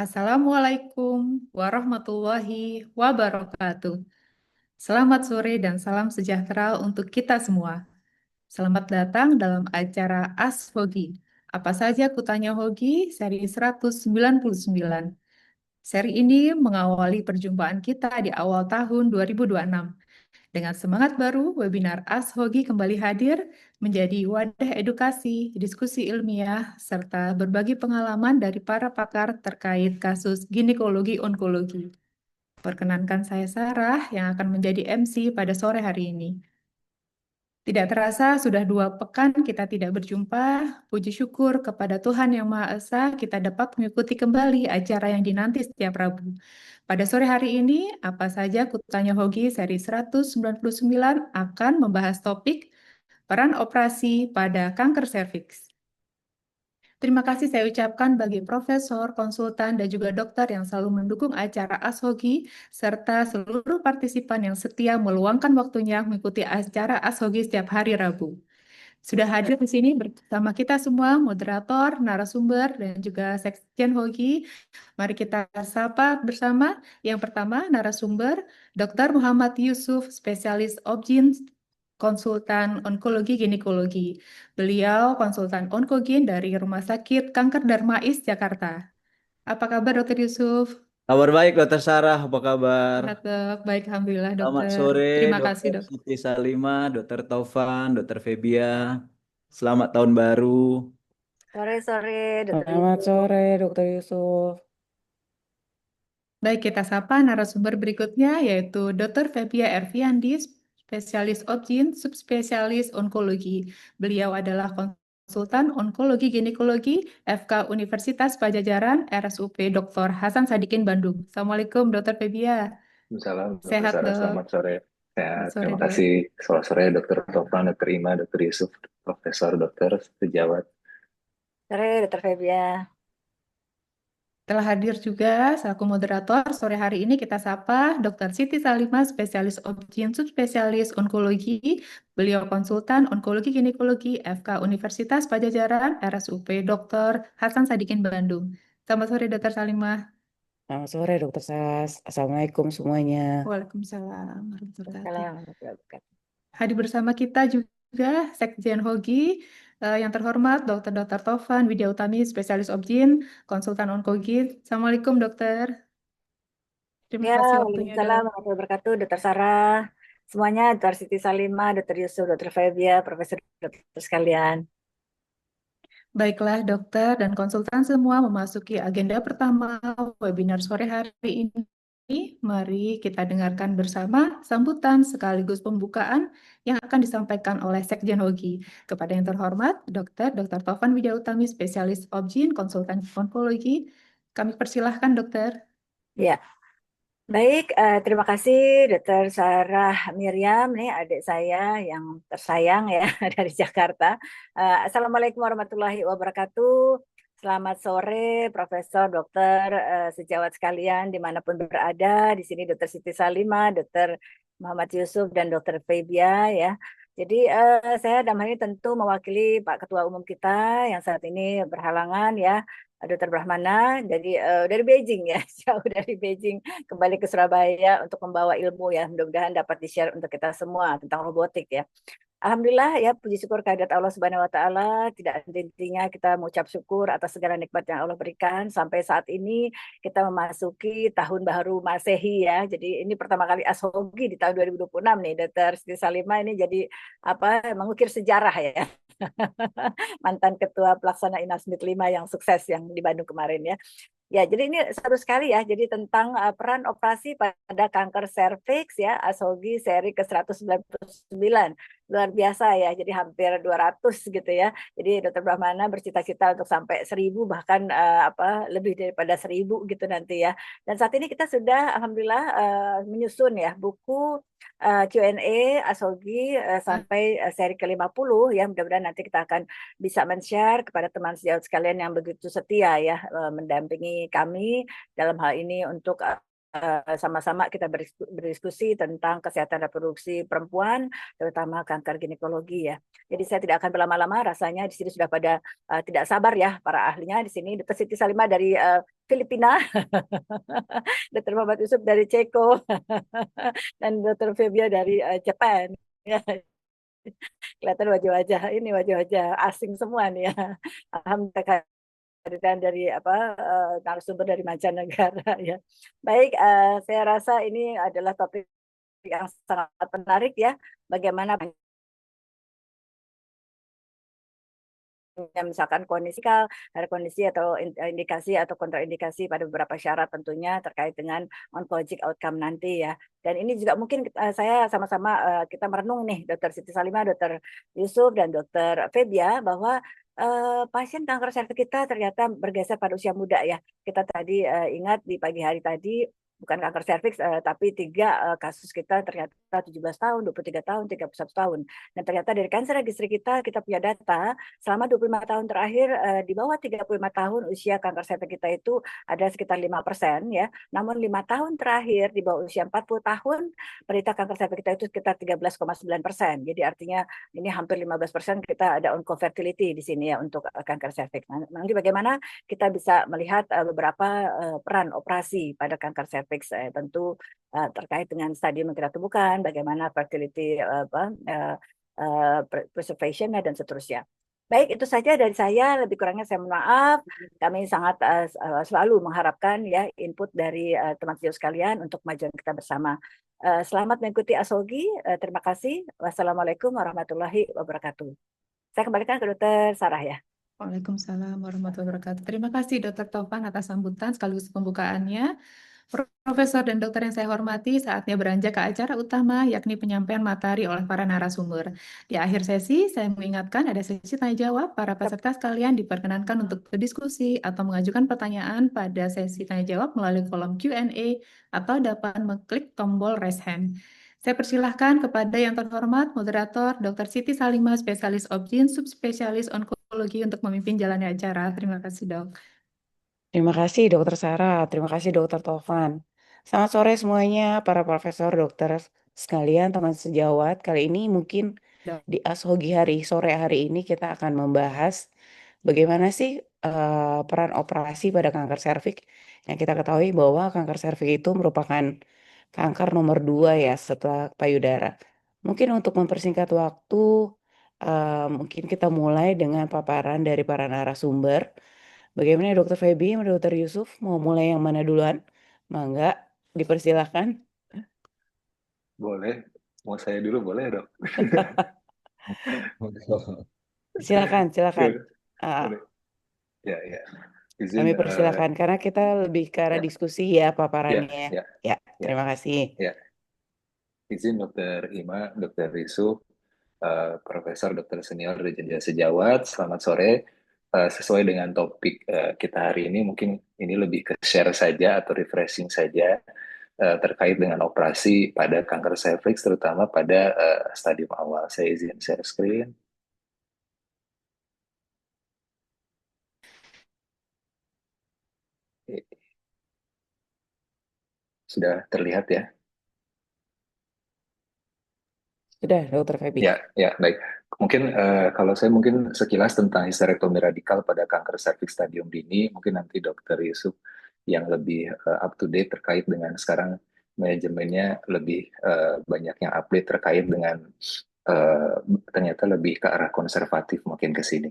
Assalamualaikum warahmatullahi wabarakatuh. Selamat sore dan salam sejahtera untuk kita semua. Selamat datang dalam acara Ask Hogi. Apa saja kutanya Hogi, seri 199. Seri ini mengawali perjumpaan kita di awal tahun 2026. Dengan semangat baru, webinar Ask Hogi kembali hadir menjadi wadah edukasi, diskusi ilmiah, serta berbagi pengalaman dari para pakar terkait kasus ginekologi onkologi. Perkenankan saya Sarah yang akan menjadi MC pada sore hari ini. Tidak terasa sudah 2 pekan kita tidak berjumpa. Puji syukur kepada Tuhan Yang Maha Esa kita dapat mengikuti kembali acara yang dinanti setiap Rabu. Pada sore hari ini, apa saja kutanya Hogi seri 199 akan membahas topik peran operasi pada kanker serviks. Terima kasih saya ucapkan bagi profesor, konsultan, dan juga dokter yang selalu mendukung acara ASHOGI, serta seluruh partisipan yang setia meluangkan waktunya mengikuti acara ASHOGI setiap hari Rabu. Sudah hadir di sini bersama kita semua, moderator, narasumber, dan juga Sekjen HOGI. Mari kita sapa bersama. Yang pertama, narasumber, Dr. Muhammad Yusuf, spesialis Obgyn, konsultan onkologi ginekologi. Beliau konsultan onkogin dari Rumah Sakit Kanker Darmais, Jakarta. Apa kabar, Dr. Yusuf? Kabar baik, Dokter Sarah. Apa kabar? Sehat, dok. Baik, Alhamdulillah, Selamat dokter. sore, Terima kasih, Dokter dok. Siti Salima, Dokter Taufan, Dokter Febia. Selamat tahun baru. Sore-sore, Dokter Selamat Yusuf. sore, Dokter Yusuf. Baik, kita sapa narasumber berikutnya yaitu Dr. Febia Erviandi, spesialis Obgyn, subspesialis onkologi. Beliau adalah konsultan onkologi ginekologi FK Universitas Pajajaran RSUP Dr. Hasan Sadikin Bandung. Assalamualaikum Dr. Febia. Salam, Dr. Sehat, Sarah. dok. Selamat sore. Selamat Sehat. sore, Terima dok. kasih. Selamat sore, Dr. Tovan, Dr. Ima, Dr. Yusuf, Profesor, Dr. Sejawat. Sore, Dokter Febia. Telah hadir juga selaku moderator sore hari ini kita sapa Dr. Siti Salima, spesialis Obgyn, subspesialis onkologi. Beliau konsultan onkologi ginekologi FK Universitas Pajajaran RSUP Dr. Hasan Sadikin Bandung. Selamat sore Dr. Salimah. Selamat sore, Dokter Sas. Assalamualaikum semuanya. Waalaikumsalam warahmatullahi wabarakatuh. Assalamualaikum. Hadir bersama kita juga Sekjen HOGI yang terhormat Dr. Tovan Widya Utami, spesialis Obgyn, konsultan onkologi. Assalamualaikum dokter. Terima Ya, kasih waktunya, Waalaikumsalam dok. warahmatullahi wabarakatuh, Dokter Sarah. Semuanya, Dokter Siti Salima, Dokter Yusuf, Dokter Febia, Profesor dokter sekalian. Baiklah, dokter dan konsultan semua memasuki agenda pertama webinar sore hari ini. Mari kita dengarkan bersama sambutan sekaligus pembukaan yang akan disampaikan oleh Sekjen HOGI. Kepada yang terhormat, Dr. Tovan Widya Utami, spesialis Obgyn, konsultan onkologi. Kami persilahkan, dokter. Ya, baik. Terima kasih, Dokter Sarah Miriam, nih adik saya yang tersayang ya dari Jakarta. Assalamualaikum warahmatullahi wabarakatuh. Selamat sore, Profesor, Dokter, sejawat sekalian dimanapun berada. Di sini Dokter Siti Salima, Dokter Muhammad Yusuf, dan Dokter Febia ya. Jadi saya dalam hal ini tentu mewakili Pak Ketua Umum kita yang saat ini berhalangan ya, Dokter Brahmana. Jadi dari Beijing ya, jauh dari Beijing kembali ke Surabaya untuk membawa ilmu ya. Mudah-mudahan dapat di-share untuk kita semua tentang robotik ya. Alhamdulillah ya, puji syukur kehadirat Allah Subhanahu wa taala, tidak henti-hentinya kita mengucap syukur atas segala nikmat yang Allah berikan sampai saat ini kita memasuki tahun baru Masehi ya. Jadi ini pertama kali Ashogi di tahun 2026 nih, Dr. Siti Salimah ini jadi apa mengukir sejarah ya. Mantan ketua pelaksana Inasmit 5 yang sukses yang di Bandung kemarin ya. Ya, jadi ini seru sekali ya. Jadi tentang peran operasi pada kanker serviks ya, Ashogi seri ke-199. Luar biasa ya, jadi hampir 200 gitu ya. Jadi Dr. Brahmana bercita-cita untuk sampai 1000 bahkan lebih daripada 1000 gitu nanti ya. Dan saat ini kita sudah alhamdulillah menyusun ya buku Q&A Ashogi sampai seri ke-50 ya. Mudah-mudahan nanti kita akan bisa men-share kepada teman sejawat sekalian yang begitu setia ya mendampingi kami dalam hal ini untuk sama-sama kita berdiskusi tentang kesehatan reproduksi perempuan, terutama kanker ginekologi ya. Jadi saya tidak akan berlama-lama, rasanya di sini sudah pada tidak sabar ya para ahlinya di sini. Dr. Siti Salimah dari Filipina, Dr. Muhammad Yusuf dari Ceko, dan Dr. Febia dari Jepang. Ya, kelihatan wajah-wajah ini wajah-wajah asing semua nih ya. Alhamdulillah kehadiran dari narasumber dari mancanegara ya. Baik, saya rasa ini adalah topik yang sangat menarik ya. Bagaimana misalkan ada kondisi atau indikasi atau kontraindikasi pada beberapa syarat tentunya terkait dengan oncologic outcome nanti ya. Dan ini juga mungkin saya sama-sama kita merenung nih, Dr. Siti Salimah, Dr. Yusuf, dan Dr. Febia, bahwa pasien kanker serviks kita ternyata bergeser pada usia muda ya. Kita tadi ingat di pagi hari tadi, bukan kanker serviks, tapi 3 kasus kita ternyata 17 tahun, 23 tahun, 31 tahun. Dan ternyata dari kanker registry kita punya data, selama 25 tahun terakhir, di bawah 35 tahun usia kanker serviks kita itu ada sekitar 5% ya. Namun 5 tahun terakhir di bawah usia 40 tahun, penderita kanker serviks kita itu sekitar 13,9%. Jadi artinya ini hampir 15% kita ada oncofertility di sini ya untuk kanker serviks. Nanti bagaimana kita bisa melihat beberapa peran operasi pada kanker serviks, tentu terkait dengan stadium yang kita temukan, bagaimana fertility preservation dan seterusnya. Baik, itu saja dari saya. Lebih kurangnya saya mohon maaf. Kami sangat selalu mengharapkan ya input dari teman sejauh sekalian untuk kemajuan kita bersama. Selamat mengikuti Ashogi. Terima kasih. Wassalamualaikum warahmatullahi wabarakatuh. Saya kembalikan ke Dr. Sarah ya. Waalaikumsalam warahmatullahi wabarakatuh. Terima kasih Dr. Taufan atas sambutan sekaligus pembukaannya. Profesor dan dokter yang saya hormati, saatnya beranjak ke acara utama, yakni penyampaian materi oleh para narasumber. Di akhir sesi, saya mengingatkan ada sesi tanya jawab. Para peserta sekalian diperkenankan untuk berdiskusi atau mengajukan pertanyaan pada sesi tanya jawab melalui kolom Q&A atau dapat mengklik tombol raise hand. Saya persilahkan kepada yang terhormat moderator Dr. Siti Salimah, spesialis Obgyn, subspesialis onkologi untuk memimpin jalannya acara. Terima kasih, Dok. Terima kasih Dokter Sarah, terima kasih Dokter Tovan. Selamat sore semuanya, para profesor, dokter sekalian, teman sejawat. Kali ini mungkin Dok. di Ashogi sore hari ini kita akan membahas bagaimana sih peran operasi pada kanker serviks. Yang kita ketahui bahwa kanker serviks itu merupakan kanker nomor 2 ya setelah payudara. Mungkin untuk mempersingkat waktu, mungkin kita mulai dengan paparan dari para narasumber. Bagaimana Dokter Feby sama Dokter Yusuf? Mau mulai yang mana duluan? Mangga, dipersilahkan. Boleh. Mau saya dulu boleh, Dok? Silakan. Ah, Boleh. Ya. kami Izin. persilahkan karena kita lebih ke arah Ya. diskusi ya paparannya. Ya. Terima kasih. Ya. Izin Dokter Ima, Dokter Yusuf, Profesor Dokter Senior dari Jenjang Sejawat. Selamat sore. Sesuai dengan topik kita hari ini, mungkin ini lebih ke share saja atau refreshing saja terkait dengan operasi pada kanker serviks, terutama pada stadium awal. Saya izin share screen. Sudah terlihat ya? Sudah, Dokter Feby. Ya, baik. Mungkin kalau saya mungkin sekilas tentang histerektomi radikal pada kanker serviks stadium dini, mungkin nanti Dokter Yusuf yang lebih up to date terkait dengan sekarang manajemennya lebih banyak yang update terkait dengan eh, ternyata lebih ke arah konservatif makin ke sini.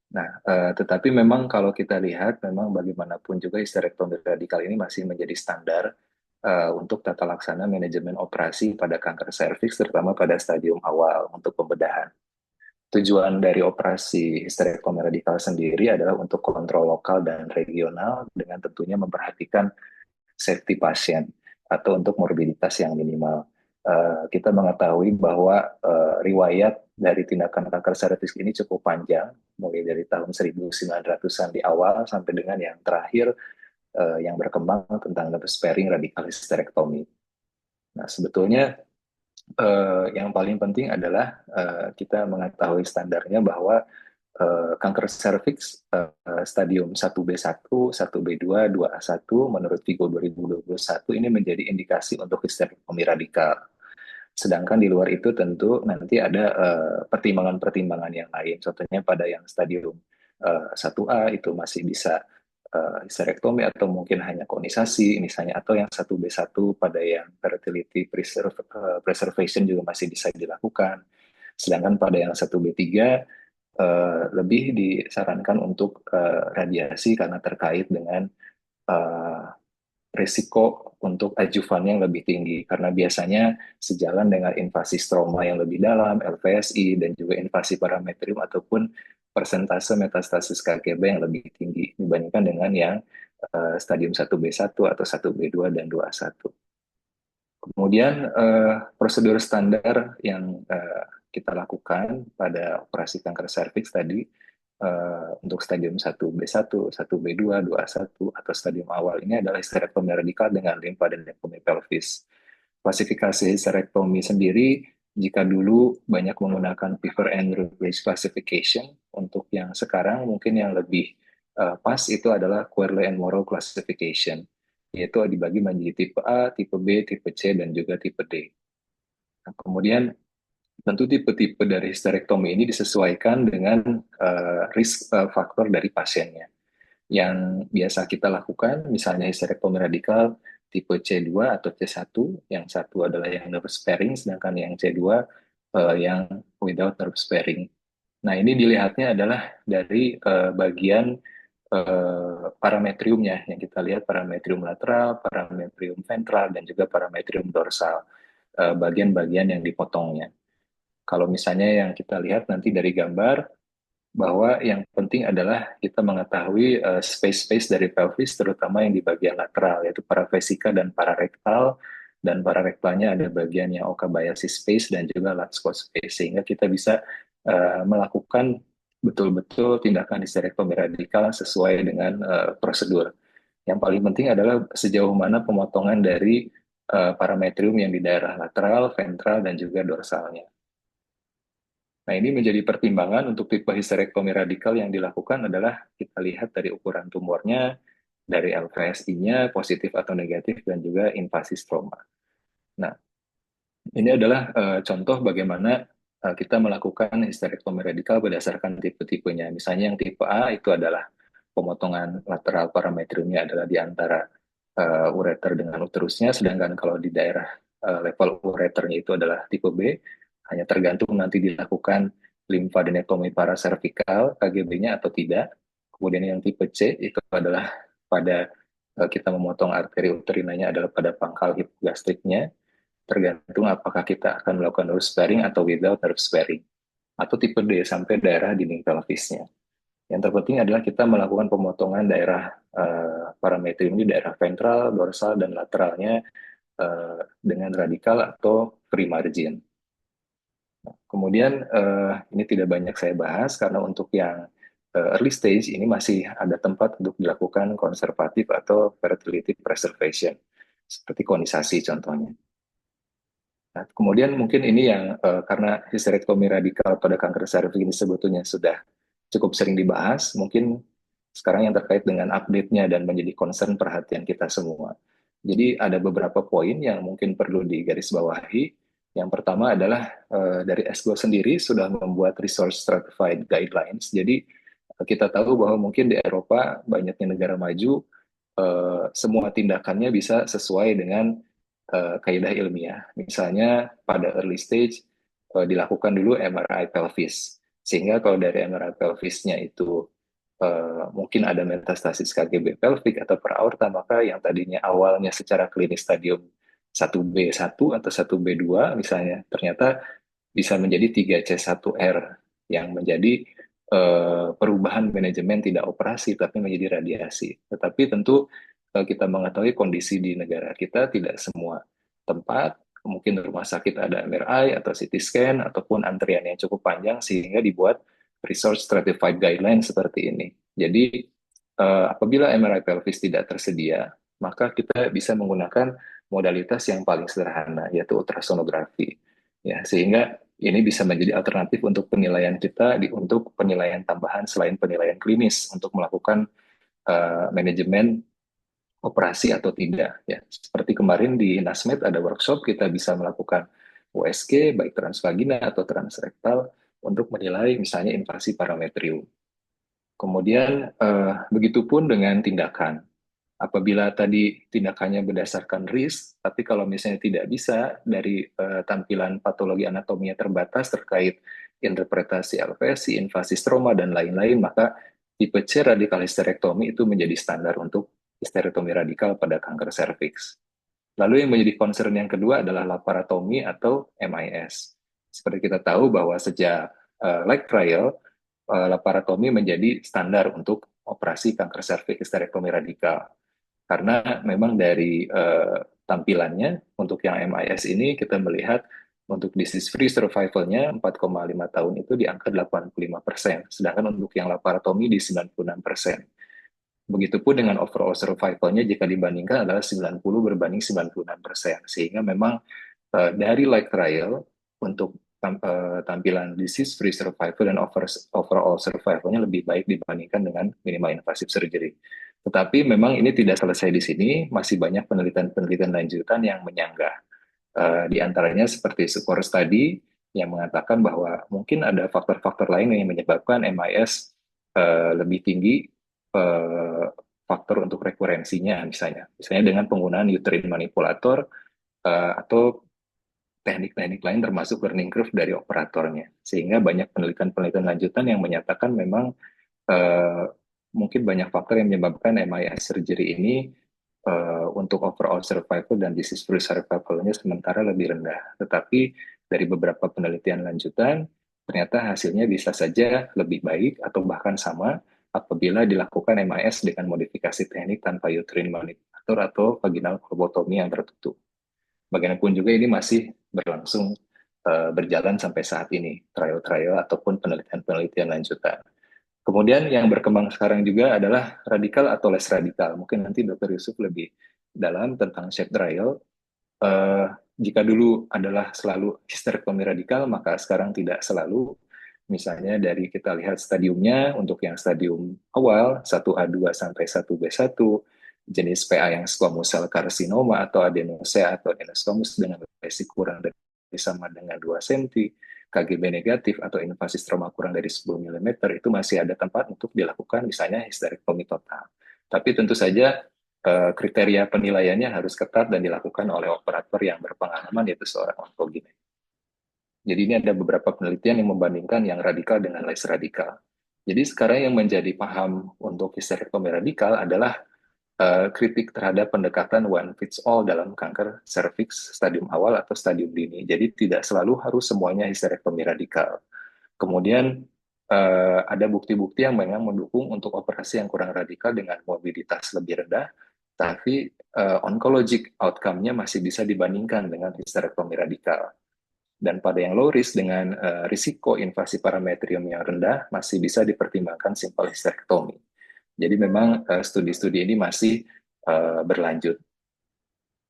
Nah, tetapi memang kalau kita lihat, memang bagaimanapun juga histerektomi radikal ini masih menjadi standar untuk tata laksana manajemen operasi pada kanker serviks, terutama pada stadium awal untuk pembedahan. Tujuan dari operasi histerektomi radikal sendiri adalah untuk kontrol lokal dan regional dengan tentunya memperhatikan safety pasien atau untuk morbiditas yang minimal. Kita mengetahui bahwa riwayat dari tindakan kanker serviks ini cukup panjang, mulai dari tahun 1900-an di awal sampai dengan yang terakhir yang berkembang tentang nerve sparing radical hysterectomy. Nah, sebetulnya yang paling penting adalah kita mengetahui standarnya bahwa kanker serviks stadium 1B1, 1B2, 2A1 menurut Vigo 2021 ini menjadi indikasi untuk histerektomi radikal. Sedangkan di luar itu tentu nanti ada pertimbangan-pertimbangan yang lain. Contohnya pada yang stadium 1A itu masih bisa histerektomi atau mungkin hanya konisasi misalnya, atau yang 1B1 pada yang fertility preservation juga masih bisa dilakukan. Sedangkan pada yang 1B3 lebih disarankan untuk radiasi karena terkait dengan risiko untuk adjuvan yang lebih tinggi, karena biasanya sejalan dengan invasi stroma yang lebih dalam, LVSI, dan juga invasi parametrium ataupun persentase metastasis KGB yang lebih tinggi dibandingkan dengan yang stadium 1B1 atau 1B2 dan 2A1. Kemudian prosedur standar yang kita lakukan pada operasi kanker serviks tadi untuk stadium 1B1, 1B2, 2A1 atau stadium awal ini adalah histerektomi radikal dengan limfadenektomi pelvis. Klasifikasi histerektomi sendiri, jika dulu banyak menggunakan Piver and Routledge classification, untuk yang sekarang mungkin yang lebih pas itu adalah Querle and Morrow classification, yaitu dibagi menjadi tipe A, tipe B, tipe C, dan juga tipe D. Nah, kemudian tentu tipe-tipe dari histerektomi ini disesuaikan dengan risk faktor dari pasiennya. Yang biasa kita lakukan, misalnya histerektomi radikal tipe C2 atau C1, yang satu adalah yang nerve sparing, sedangkan yang C2 yang without nerve sparing. Nah, ini dilihatnya adalah dari bagian parametriumnya, yang kita lihat parametrium lateral, parametrium ventral, dan juga parametrium dorsal, bagian-bagian yang dipotongnya. Kalau misalnya yang kita lihat nanti dari gambar, bahwa yang penting adalah kita mengetahui space-space dari pelvis, terutama yang di bagian lateral, yaitu paravesica dan pararektal, dan pararektalnya ada bagian yang Okabayashi space dan juga Latsko space, sehingga kita bisa melakukan betul-betul tindakan histerektomi radikal sesuai dengan prosedur. Yang paling penting adalah sejauh mana pemotongan dari parametrium yang di daerah lateral, ventral, dan juga dorsalnya. Nah, ini menjadi pertimbangan untuk tipe histerektomi radikal yang dilakukan adalah kita lihat dari ukuran tumornya, dari LVSI-nya, positif atau negatif, dan juga invasi stroma. Nah, ini adalah contoh bagaimana kita melakukan histerektomi radikal berdasarkan tipe-tipenya. Misalnya yang tipe A itu adalah pemotongan lateral parametriumnya adalah di antara ureter dengan uterusnya, sedangkan kalau di daerah level ureternya itu adalah tipe B, hanya tergantung nanti dilakukan limfadenektomi paraservikal KGB-nya atau tidak. Kemudian yang tipe C itu adalah pada kita memotong arteri uterinanya adalah pada pangkal hipogastriknya, tergantung apakah kita akan melakukan nerve sparing atau without nerve sparing. Atau tipe D sampai daerah dinding pelvisnya. Yang terpenting adalah kita melakukan pemotongan daerah parametrium di daerah ventral, dorsal, dan lateralnya dengan radikal atau free margin. Kemudian ini tidak banyak saya bahas karena untuk yang early stage ini masih ada tempat untuk dilakukan konservatif atau fertility preservation, seperti konisasi contohnya. Nah, kemudian mungkin ini yang karena histerektomi radikal pada kanker serviks ini sebetulnya sudah cukup sering dibahas, mungkin sekarang yang terkait dengan update-nya dan menjadi concern perhatian kita semua. Jadi ada beberapa poin yang mungkin perlu digarisbawahi. Yang pertama adalah dari ESGO sendiri sudah membuat resource stratified guidelines. Jadi kita tahu bahwa mungkin di Eropa banyaknya negara maju, semua tindakannya bisa sesuai dengan kaidah ilmiah. Misalnya pada early stage dilakukan dulu MRI pelvis. Sehingga kalau dari MRI pelvisnya itu mungkin ada metastasis KGB pelvic atau peraorta, maka yang tadinya awalnya secara klinis stadium 1B1 atau 1B2 misalnya, ternyata bisa menjadi 3C1R yang menjadi perubahan manajemen tidak operasi tapi menjadi radiasi. Tetapi tentu kita mengetahui kondisi di negara kita tidak semua tempat, mungkin rumah sakit ada MRI atau CT scan ataupun antrian yang cukup panjang sehingga dibuat resource stratified guideline seperti ini. Jadi apabila MRI pelvis tidak tersedia, maka kita bisa menggunakan modalitas yang paling sederhana yaitu ultrasonografi. Ya, sehingga ini bisa menjadi alternatif untuk penilaian kita untuk penilaian tambahan selain penilaian klinis untuk melakukan manajemen operasi atau tidak. Ya, seperti kemarin di Nasmed ada workshop kita bisa melakukan USG baik transvagina atau transrektal untuk menilai misalnya invasi parametrium. Kemudian begitupun dengan tindakan. Apabila tadi tindakannya berdasarkan risk, tapi kalau misalnya tidak bisa dari tampilan patologi anatominya terbatas terkait interpretasi LVSI, invasi stroma, dan lain-lain, maka tipe C radikal histerektomi itu menjadi standar untuk histerektomi radikal pada kanker serviks. Lalu yang menjadi concern yang kedua adalah laparotomi atau MIS. Seperti kita tahu bahwa sejak like trial, laparotomi menjadi standar untuk operasi kanker serviks histerektomi radikal. Karena memang dari tampilannya untuk yang MIS ini kita melihat untuk disease free survival-nya 4,5 tahun itu di angka 85%, sedangkan untuk yang laparotomi di 96%. Begitupun dengan overall survival-nya jika dibandingkan adalah 90 berbanding 96%, sehingga memang dari like trial untuk tampilan disease free survival dan overall survival-nya lebih baik dibandingkan dengan minimal invasive surgery. Tetapi memang ini tidak selesai di sini, masih banyak penelitian-penelitian lanjutan yang menyanggah. Di antaranya seperti Sukor Study yang mengatakan bahwa mungkin ada faktor-faktor lain yang menyebabkan MIS lebih tinggi faktor untuk rekurensinya misalnya dengan penggunaan uterine manipulator atau teknik-teknik lain termasuk learning curve dari operatornya, sehingga banyak penelitian-penelitian lanjutan yang menyatakan memang mungkin banyak faktor yang menyebabkan MIS surgery ini untuk overall survival dan disease free survival-nya sementara lebih rendah. Tetapi dari beberapa penelitian lanjutan ternyata hasilnya bisa saja lebih baik atau bahkan sama apabila dilakukan MIS dengan modifikasi teknik tanpa uterine manipulator atau vaginal colpotomy yang tertutup. Bagaimanapun juga ini masih berlangsung berjalan sampai saat ini, trial-trial ataupun penelitian-penelitian lanjutan. Kemudian yang berkembang sekarang juga adalah radikal atau less radikal. Mungkin nanti Dr. Yusuf lebih dalam tentang shape trial. Jika dulu adalah selalu histerektomi radikal, maka sekarang tidak selalu. Misalnya dari kita lihat stadiumnya, untuk yang stadium awal, 1A2 sampai 1B1, jenis PA yang squamous cell carcinoma atau adenosea atau adenosquamous dengan lesi kurang dari sama dengan 2 cm, KGB negatif atau invasi stroma kurang dari 10 mm, itu masih ada tempat untuk dilakukan misalnya histerektomi total. Tapi tentu saja kriteria penilaiannya harus ketat dan dilakukan oleh operator yang berpengalaman, yaitu seorang onkoginek. Jadi ini ada beberapa penelitian yang membandingkan yang radikal dengan less radikal. Jadi sekarang yang menjadi paham untuk histerektomi radikal adalah kritik terhadap pendekatan one fits all dalam kanker serviks stadium awal atau stadium dini. Jadi tidak selalu harus semuanya histerektomi radikal. Kemudian ada bukti-bukti yang memang mendukung untuk operasi yang kurang radikal dengan mobilitas lebih rendah, tapi oncologic outcome-nya masih bisa dibandingkan dengan histerektomi radikal. Dan pada yang low risk dengan risiko invasi parametrium yang rendah masih bisa dipertimbangkan simple histerektomi. Jadi memang studi-studi ini masih berlanjut.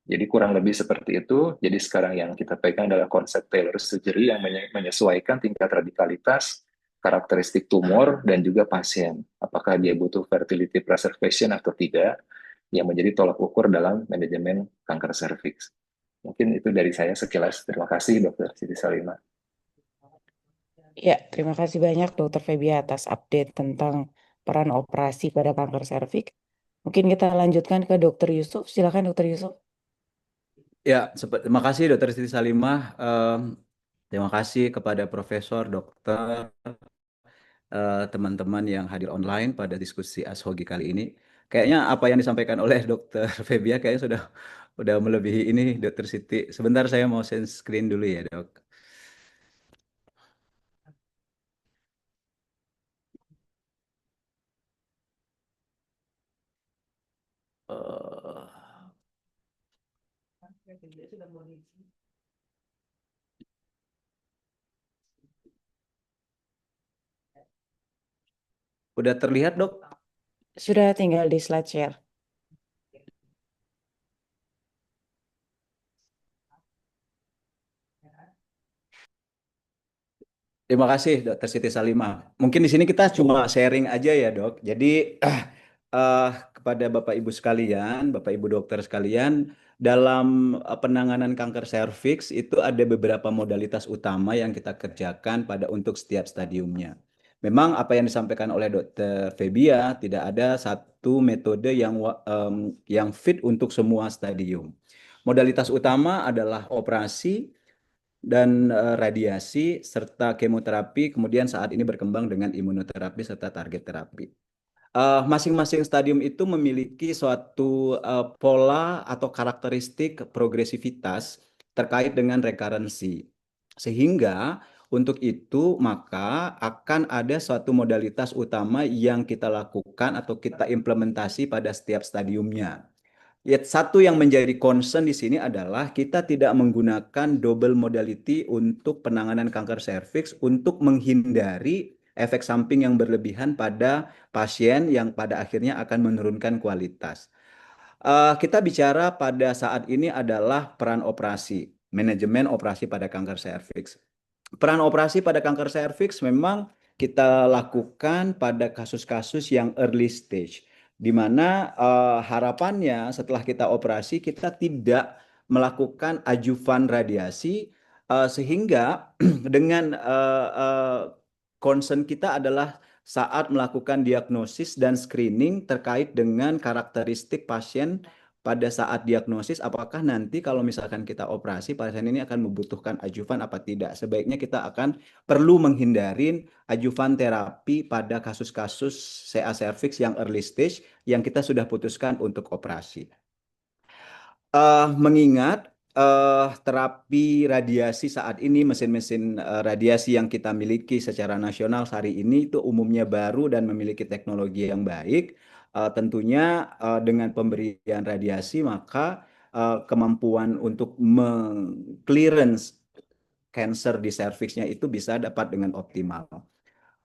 Jadi kurang lebih seperti itu. Jadi sekarang yang kita pegang adalah konsep Taylor surgery yang menyesuaikan tingkat radikalitas, karakteristik tumor, dan juga pasien. Apakah dia butuh fertility preservation atau tidak, yang menjadi tolak ukur dalam manajemen kanker serviks. Mungkin itu dari saya sekilas. Terima kasih, Dr. Siti Salimah. Ya, terima kasih banyak Dr. Feby atas update tentang peran operasi pada kanker serviks. Mungkin kita lanjutkan ke Dr. Yusuf. Silakan Dr. Yusuf. Ya, terima kasih Dr. Siti Salimah. Terima kasih kepada Profesor, Dokter, teman-teman yang hadir online pada diskusi Ashogi kali ini. Kayaknya apa yang disampaikan oleh Dokter Febia kayaknya sudah melebihi ini, Dokter Siti. Sebentar saya mau share screen dulu ya, Dok. Eh, udah terlihat, Dok? Sudah tinggal di slide share. Terima kasih, Dokter Siti Salimah. Mungkin di sini kita cuma sharing aja ya, Dok. Jadi kepada Bapak Ibu sekalian, Bapak Ibu dokter sekalian, dalam penanganan kanker serviks itu ada beberapa modalitas utama yang kita kerjakan pada untuk setiap stadiumnya. Memang apa yang disampaikan oleh Dokter Febia tidak ada satu metode yang fit untuk semua stadium. Modalitas utama adalah operasi dan radiasi serta kemoterapi, kemudian saat ini berkembang dengan imunoterapi serta target terapi. Masing-masing stadium itu memiliki suatu pola atau karakteristik progresivitas terkait dengan rekarensi. Sehingga untuk itu maka akan ada suatu modalitas utama yang kita lakukan atau kita implementasi pada setiap stadiumnya. Ya, satu yang menjadi concern di sini adalah kita tidak menggunakan double modality untuk penanganan kanker serviks untuk menghindari efek samping yang berlebihan pada pasien yang pada akhirnya akan menurunkan kualitas. Kita bicara pada saat ini adalah peran operasi, manajemen operasi pada kanker serviks. Peran operasi pada kanker serviks memang kita lakukan pada kasus-kasus yang early stage, di mana harapannya setelah kita operasi kita tidak melakukan ajuvan radiasi, sehingga dengan concern kita adalah saat melakukan diagnosis dan screening terkait dengan karakteristik pasien pada saat diagnosis, apakah nanti kalau misalkan kita operasi pasien ini akan membutuhkan ajuvan apa tidak. Sebaiknya kita akan perlu menghindari ajuvan terapi pada kasus-kasus CA cervix yang early stage yang kita sudah putuskan untuk operasi. Mengingat terapi radiasi saat ini, mesin-mesin radiasi yang kita miliki secara nasional hari ini itu umumnya baru dan memiliki teknologi yang baik. Tentunya dengan pemberian radiasi maka kemampuan untuk meng-clearance cancer di serviksnya itu bisa dapat dengan optimal.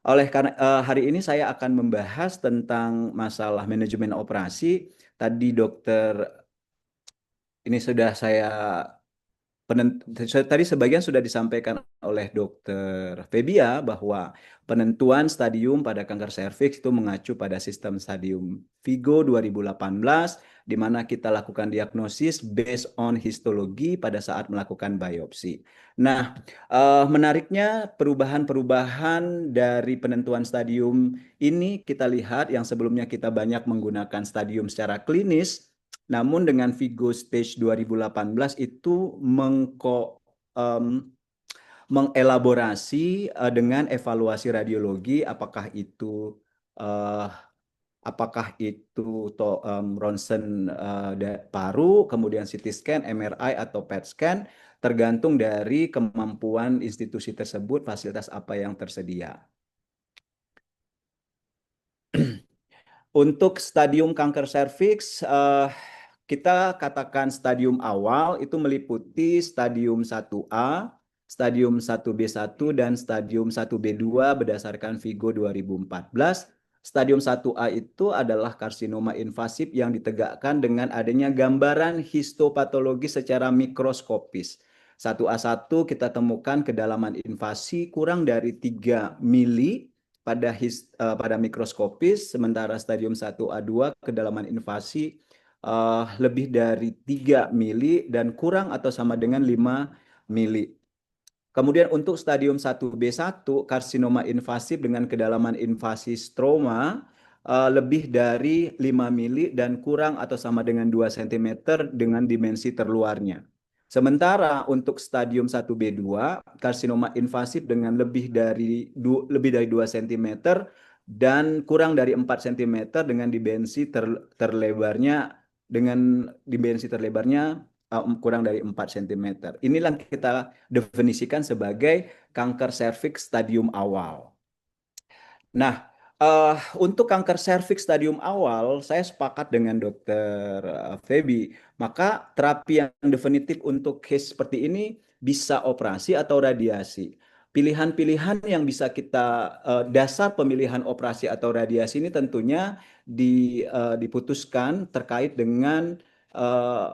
Oleh karena hari ini saya akan membahas tentang masalah manajemen operasi. Tadi dokter ini sudah saya tadi sebagian sudah disampaikan oleh Dokter Febia bahwa penentuan stadium pada kanker serviks itu mengacu pada sistem stadium Vigo 2018, di mana kita lakukan diagnosis based on histologi pada saat melakukan biopsi. Nah, menariknya perubahan-perubahan dari penentuan stadium ini kita lihat yang sebelumnya kita banyak menggunakan stadium secara klinis. Namun dengan Vigo Stage 2018 itu mengelaborasi dengan evaluasi radiologi, uh, ronsen paru, kemudian CT scan, MRI atau PET scan, tergantung dari kemampuan institusi tersebut, fasilitas apa yang tersedia. Untuk stadium kanker serviks, kita katakan stadium awal itu meliputi stadium 1A, stadium 1B1, dan stadium 1B2 berdasarkan Vigo 2014. Stadium 1A itu adalah karsinoma invasif yang ditegakkan dengan adanya gambaran histopatologi secara mikroskopis. 1A1 kita temukan kedalaman invasi kurang dari 3 mili pada mikroskopis, sementara stadium 1A2 kedalaman invasi lebih dari 3 mili dan kurang atau sama dengan 5 mili. Kemudian untuk stadium 1B1 karsinoma invasif dengan kedalaman invasi stroma lebih dari 5 mili dan kurang atau sama dengan 2 cm dengan dimensi terluarnya. Sementara untuk stadium 1B2, karsinoma invasif dengan lebih dari 2 cm dan kurang dari 4 cm dengan dimensi terlebarnya kurang dari 4 cm. Inilah kita definisikan sebagai kanker serviks stadium awal. Nah, untuk kanker serviks stadium awal, saya sepakat dengan Dokter Feby. Maka terapi yang definitif untuk case seperti ini bisa operasi atau radiasi. Pilihan-pilihan yang bisa dasar pemilihan operasi atau radiasi ini tentunya diputuskan terkait dengan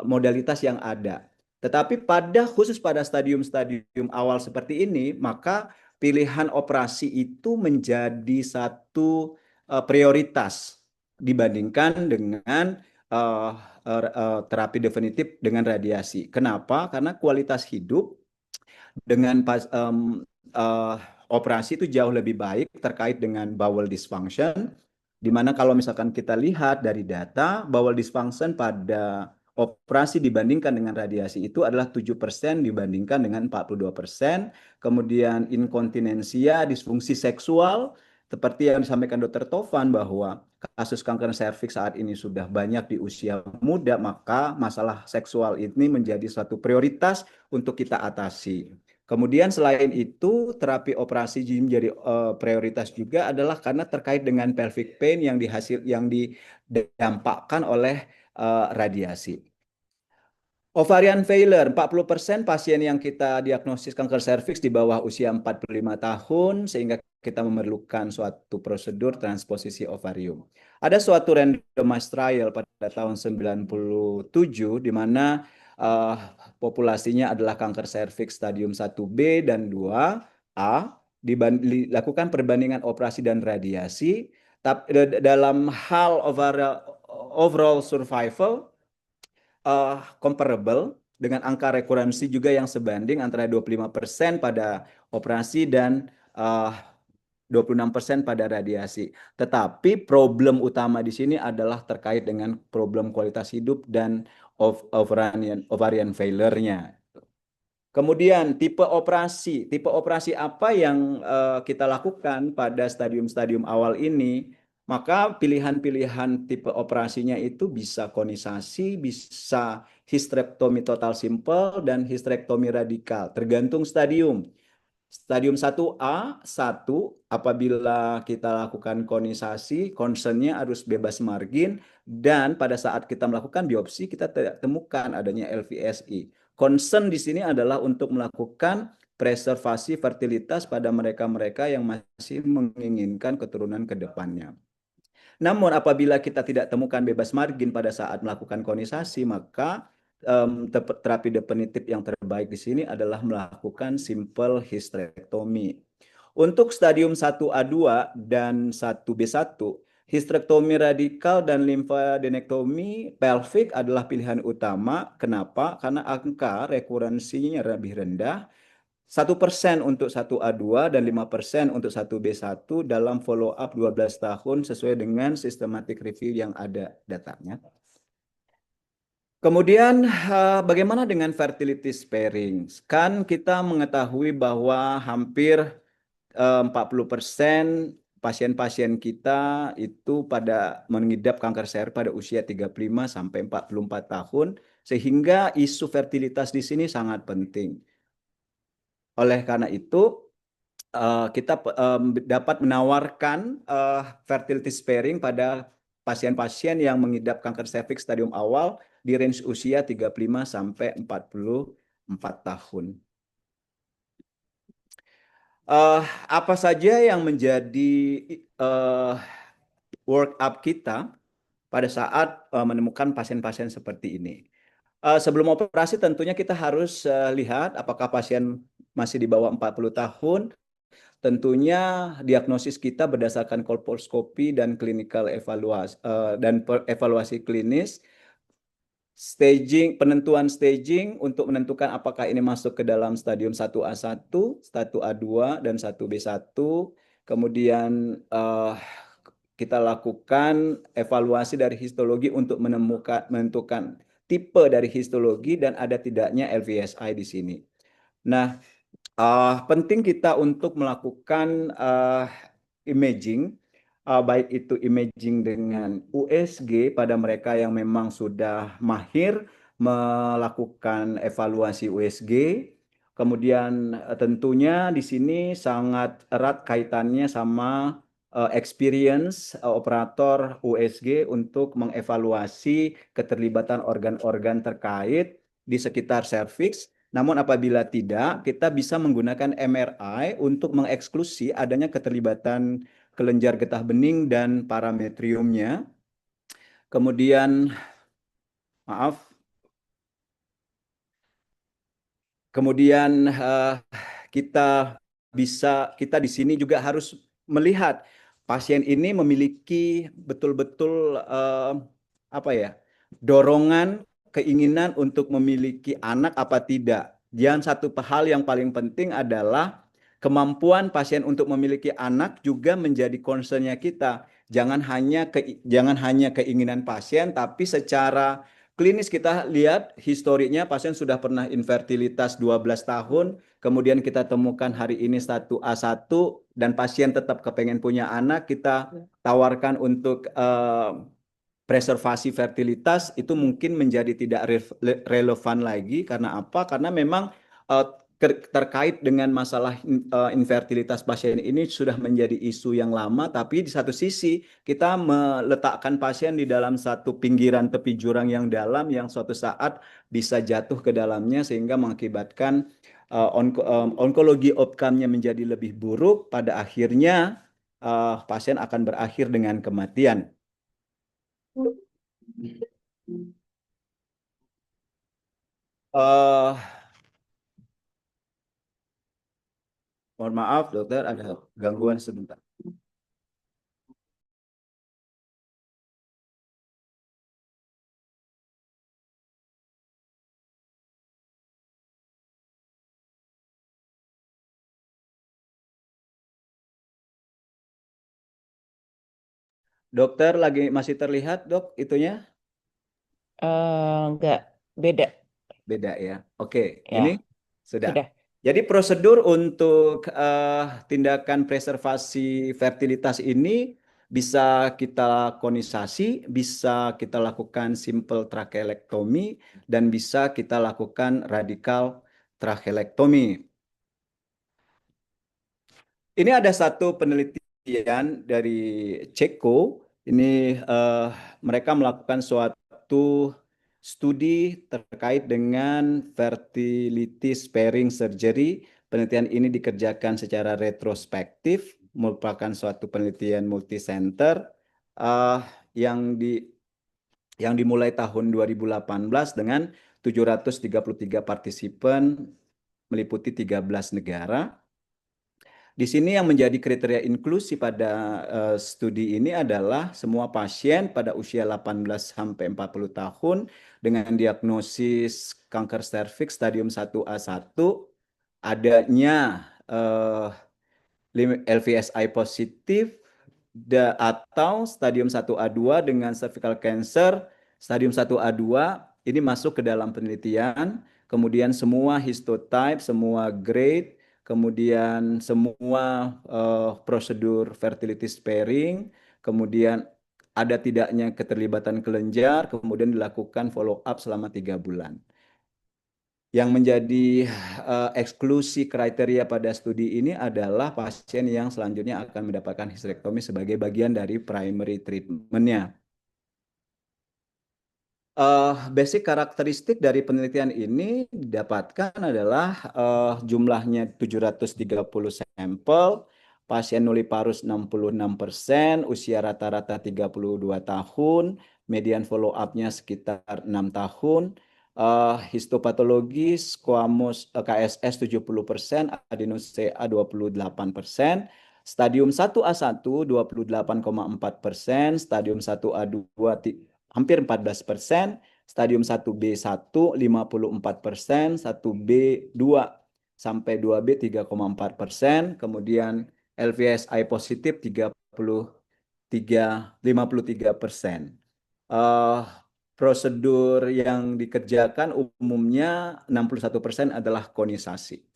modalitas yang ada. Tetapi khusus pada stadium-stadium awal seperti ini, maka pilihan operasi itu menjadi satu prioritas dibandingkan dengan terapi definitif dengan radiasi. Kenapa? Karena kualitas hidup dengan operasi itu jauh lebih baik terkait dengan bowel dysfunction, di mana kalau misalkan kita lihat dari data, bowel dysfunction pada operasi dibandingkan dengan radiasi itu adalah 7% dibandingkan dengan 42%. Kemudian inkontinensia, disfungsi seksual, seperti yang disampaikan Dr. Tovan bahwa kasus kanker serviks saat ini sudah banyak di usia muda, maka masalah seksual ini menjadi suatu prioritas untuk kita atasi. Kemudian selain itu, terapi operasi menjadi prioritas juga adalah karena terkait dengan pelvic pain yang didampakkan oleh radiasi. Ovarian failure, 40% pasien yang kita diagnosis kanker serviks di bawah usia 45 tahun, sehingga kita memerlukan suatu prosedur transposisi ovarium. Ada suatu randomized trial pada tahun 97, di mana populasinya adalah kanker serviks stadium 1B dan 2A, dilakukan perbandingan operasi dan radiasi. Dalam hal overall survival, comparable dengan angka rekurensi juga yang sebanding antara 25% pada operasi dan 26% pada radiasi. Tetapi problem utama di sini adalah terkait dengan problem kualitas hidup dan ovarian failure-nya. Kemudian tipe operasi apa yang kita lakukan pada stadium-stadium awal ini? Maka pilihan-pilihan tipe operasinya itu bisa konisasi, bisa histerektomi total simple, dan histerektomi radikal, tergantung stadium. Stadium 1A, apabila kita lakukan konisasi, concernnya harus bebas margin, dan pada saat kita melakukan biopsi, kita tidak temukan adanya LVSI. Concern di sini adalah untuk melakukan preservasi fertilitas pada mereka-mereka yang masih menginginkan keturunan ke depannya. Namun apabila kita tidak temukan bebas margin pada saat melakukan konisasi, maka terapi definitif yang terbaik di sini adalah melakukan simple hysterectomy. Untuk stadium 1A2 dan 1B1, hysterectomy radikal dan limfadenektomi pelvic adalah pilihan utama. Kenapa? Karena angka rekurensinya lebih rendah. 1% untuk 1A2 dan 5% untuk 1B1 dalam follow up 12 tahun sesuai dengan systematic review yang ada datanya. Kemudian bagaimana dengan fertility sparing? Kan kita mengetahui bahwa hampir 40% pasien-pasien kita itu pada mengidap kanker cervix pada usia 35 sampai 44 tahun, sehingga isu fertilitas di sini sangat penting. Oleh karena itu, kita dapat menawarkan fertility sparing pada pasien-pasien yang mengidap kanker serviks stadium awal di range usia 35 sampai 44 tahun. Apa saja yang menjadi workup kita pada saat menemukan pasien-pasien seperti ini? Sebelum operasi tentunya kita harus lihat apakah pasien masih di bawah 40 tahun. Tentunya diagnosis kita berdasarkan kolposcopy dan clinical evaluasi klinis. Penentuan staging untuk menentukan apakah ini masuk ke dalam stadium 1A1, 1A2, dan 1B1. Kemudian kita lakukan evaluasi dari histologi untuk menentukan tipe dari histologi dan ada tidaknya LVSI di sini. Nah, penting kita untuk melakukan imaging, baik itu imaging dengan USG pada mereka yang memang sudah mahir melakukan evaluasi USG. Kemudian tentunya di sini sangat erat kaitannya sama experience operator USG untuk mengevaluasi keterlibatan organ-organ terkait di sekitar serviks. Namun apabila tidak, kita bisa menggunakan MRI untuk mengeksklusi adanya keterlibatan kelenjar getah bening dan parametriumnya. Kemudian, maaf, kemudian kita di sini juga harus melihat pasien ini memiliki betul-betul apa ya, dorongan, keinginan untuk memiliki anak apa tidak. Dan satu hal yang paling penting adalah kemampuan pasien untuk memiliki anak juga menjadi concern-nya kita. Jangan hanya keinginan pasien, tapi secara klinis kita lihat historinya pasien sudah pernah infertilitas 12 tahun, kemudian kita temukan hari ini statu A1 dan pasien tetap kepengen punya anak, kita tawarkan untuk preservasi fertilitas itu mungkin menjadi tidak relevan lagi. Karena apa? Karena memang terkait dengan masalah infertilitas pasien ini sudah menjadi isu yang lama, tapi di satu sisi kita meletakkan pasien di dalam satu pinggiran tepi jurang yang dalam yang suatu saat bisa jatuh ke dalamnya sehingga mengakibatkan onkologi outcome-nya menjadi lebih buruk, pada akhirnya pasien akan berakhir dengan kematian. Mohon maaf dokter, ada gangguan sebentar. Dokter masih terlihat dok itunya? Enggak, beda. Beda ya. Oke, Ya, ini sudah. sudah. Jadi prosedur untuk tindakan preservasi fertilitas ini bisa kita konisasi, bisa kita lakukan simple trachelectomy, dan bisa kita lakukan radikal trachelectomy. Ini ada satu penelitian dari Ceko. Ini mereka melakukan suatu studi terkait dengan fertility sparing surgery. Penelitian ini dikerjakan secara retrospektif, merupakan suatu penelitian multicenter yang dimulai tahun 2018 dengan 733 partisipan meliputi 13 negara. Di sini yang menjadi kriteria inklusi pada studi ini adalah semua pasien pada usia 18 sampai 40 tahun dengan diagnosis kanker serviks stadium 1A1, adanya LVSI positif atau stadium 1A2 dengan cervical cancer stadium 1A2, ini masuk ke dalam penelitian. Kemudian semua histotype, semua grade, kemudian semua prosedur fertility sparing, kemudian ada tidaknya keterlibatan kelenjar, kemudian dilakukan follow up selama 3 bulan. Yang menjadi eksklusi kriteria pada studi ini adalah pasien yang selanjutnya akan mendapatkan histerektomi sebagai bagian dari primary treatment-nya. Basic karakteristik dari penelitian ini didapatkan adalah jumlahnya 730 sampel, pasien nulliparous 66%, usia rata-rata 32 tahun, median follow up-nya sekitar 6 tahun, histopatologis, squamous KSS 70%, adenus CA 28%, stadium 1A1 28,4%, stadium 1A2 hampir 14%, stadium 1B1 54%, 1B2 sampai 2B 3,4%, kemudian LVSI positif 53%. prosedur yang dikerjakan umumnya 61% adalah konisasi.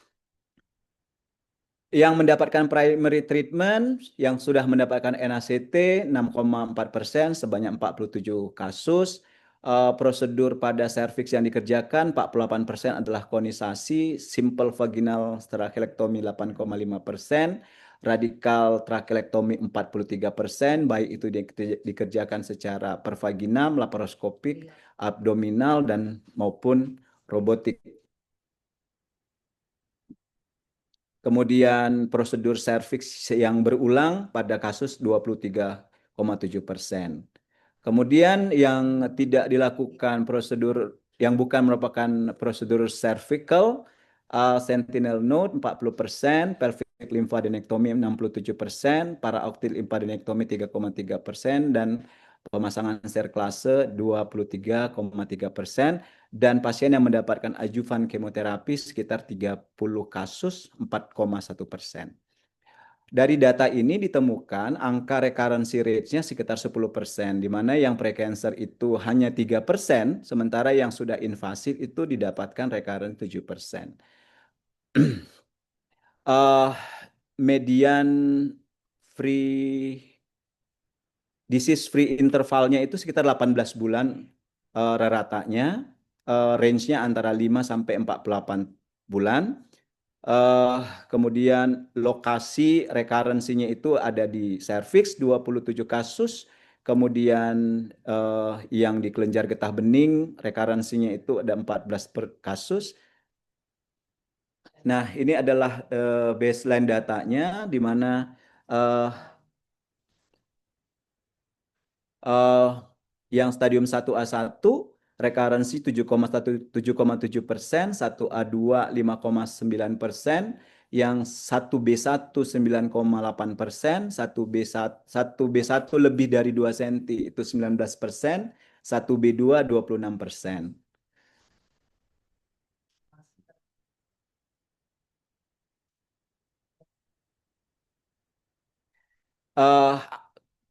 Yang mendapatkan primary treatment yang sudah mendapatkan NACT 6,4% sebanyak 47 kasus. Prosedur pada serviks yang dikerjakan 48% adalah konisasi, simple vaginal trachelectomy 8,5%, radikal trachelectomy 43%, baik itu dikerjakan secara pervaginam, laparoskopik, abdominal dan maupun robotik. Kemudian prosedur serviks yang berulang pada kasus 23,7%. Kemudian yang tidak dilakukan prosedur yang bukan merupakan prosedur cervical, sentinel node 40%, pelvic lymphadenectomy 67%, paraoctil lymphadenectomy 3,3%, dan pemasangan serklase 23,3%. Dan pasien yang mendapatkan adjuvan kemoterapi sekitar 30 kasus, 4,1%. Dari data ini ditemukan angka recurrency rate-nya sekitar 10%, di mana yang precancer itu hanya 3%, sementara yang sudah invasif itu didapatkan recurrent 7%. Median disease free intervalnya itu sekitar 18 bulan ratanya, range-nya antara 5 sampai 48 bulan. Kemudian lokasi recurrency-nya itu ada di cervix 27 kasus, kemudian yang di kelenjar getah bening recurrency-nya itu ada 14 per kasus. Nah, ini adalah baseline datanya di mana yang stadium 1A1 recurrency 7,7%, 1A2 5,9%, yang 1B1 9,8%, 1B1 lebih dari 2 cm itu 19%, 1B2 26%.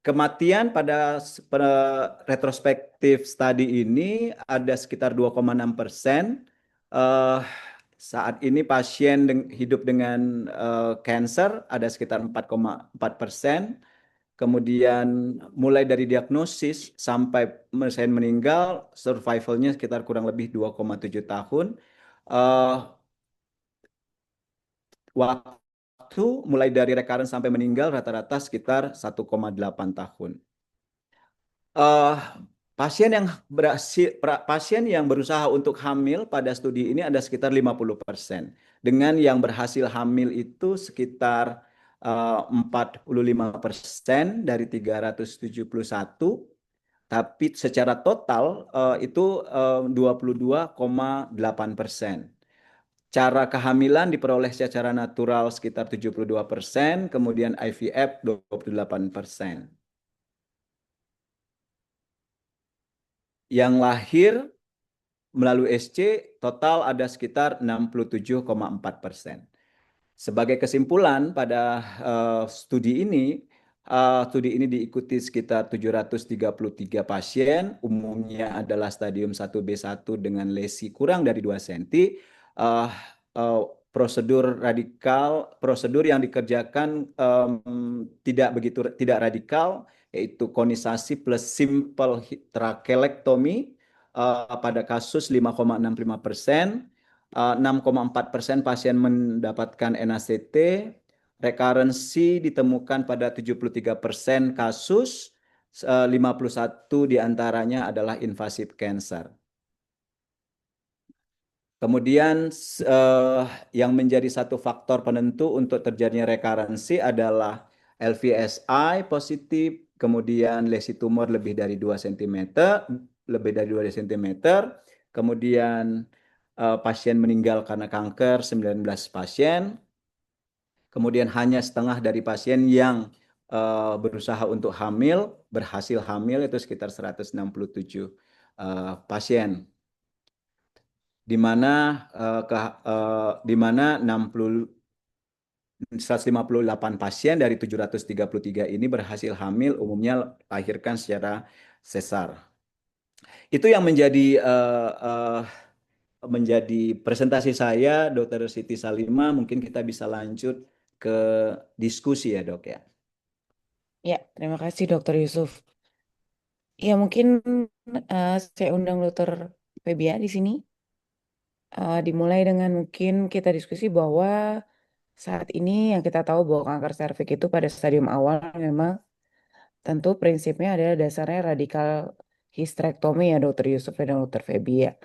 Kematian pada retrospektif studi ini ada sekitar 2,6%. Saat ini pasien hidup dengan cancer ada sekitar 4,4%. Kemudian mulai dari diagnosis sampai pasien meninggal, survivalnya sekitar kurang lebih 2,7 tahun. Waktu mulai dari recurrent sampai meninggal rata-rata sekitar 1,8 tahun. Pasien yang berusaha untuk hamil pada studi ini ada sekitar 50%. Dengan yang berhasil hamil itu sekitar 45% dari 371. Tapi secara total itu 22,8%. Cara kehamilan diperoleh secara natural sekitar 72%, kemudian IVF 28%. Yang lahir melalui SC total ada sekitar 67,4%. Sebagai kesimpulan pada studi ini diikuti sekitar 733 pasien, umumnya adalah stadium 1B1 dengan lesi kurang dari 2 cm. Prosedur yang dikerjakan tidak radikal, yaitu konisasi plus simple trachelectomy pada kasus 5,65%, 6,4% pasien mendapatkan NACT, recurrency ditemukan pada 73% kasus, 51 diantaranya adalah invasive cancer. Kemudian yang menjadi satu faktor penentu untuk terjadinya recurrency adalah LVSI positif, kemudian lesi tumor lebih dari 2 cm, kemudian pasien meninggal karena kanker 19 pasien, kemudian hanya setengah dari pasien yang berusaha untuk hamil, berhasil hamil itu sekitar 167 pasien. Di mana 158 pasien dari 733 ini berhasil hamil, umumnya lahirkan secara sesar. Itu yang menjadi presentasi saya, Dr. Siti Salima. Mungkin kita bisa lanjut ke diskusi ya, Dok ya. Ya, terima kasih Dokter Yusuf. Ya, mungkin saya undang Dokter Febia di sini. Dimulai dengan mungkin kita diskusi bahwa saat ini yang kita tahu bahwa kanker serviks itu pada stadium awal memang tentu prinsipnya adalah dasarnya radikal histrektomi ya Dokter Yusuf dan Dokter Febi ya.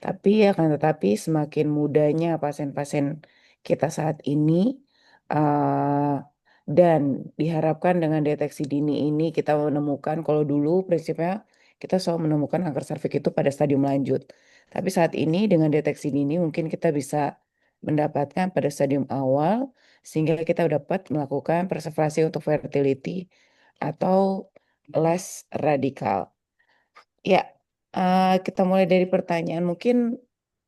Tapi akan tetapi semakin mudanya pasien-pasien kita saat ini eh, dan diharapkan dengan deteksi dini ini kita menemukan kalau dulu prinsipnya kita selalu menemukan kanker serviks itu pada stadium lanjut. Tapi saat ini dengan deteksi dini mungkin kita bisa mendapatkan pada stadium awal sehingga kita dapat melakukan preservasi untuk fertility atau less radikal. Ya, kita mulai dari pertanyaan. Mungkin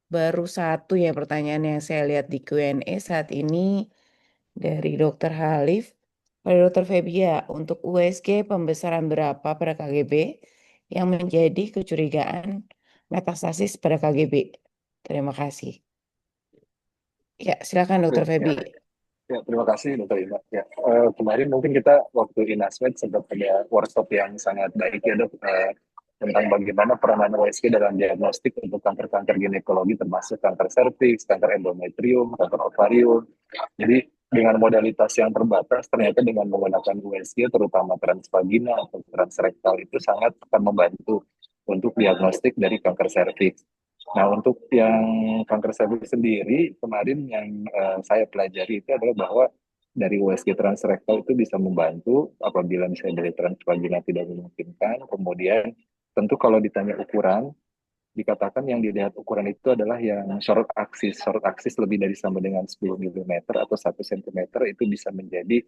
baru satu ya pertanyaan yang saya lihat di Q&A saat ini dari Dokter Halif. Pada Dokter Febia, untuk USG pembesaran berapa pada KGB yang menjadi kecurigaan metastasis pada KGB? Terima kasih. Ya, silakan Dokter Ya, Febi. ya, terima kasih Dokter Ima. Ya, kemarin mungkin kita waktu Inasmed sempat ada workshop yang sangat baik ya dok, tentang bagaimana peranan USG dalam diagnostik untuk kanker-kanker ginekologi termasuk kanker serviks, kanker endometrium, kanker ovarium. Jadi dengan modalitas yang terbatas ternyata dengan menggunakan USG terutama transvagina atau transrektal itu sangat akan membantu untuk diagnostik dari kanker serviks. Nah, untuk yang kanker serviks sendiri, kemarin yang saya pelajari itu adalah bahwa dari USG transrektal itu bisa membantu apabila misalnya dari transvagina tidak memungkinkan. Kemudian, tentu kalau ditanya ukuran, dikatakan yang dilihat ukuran itu adalah yang short axis. Short axis lebih dari sama dengan 10 mm atau 1 cm itu bisa menjadi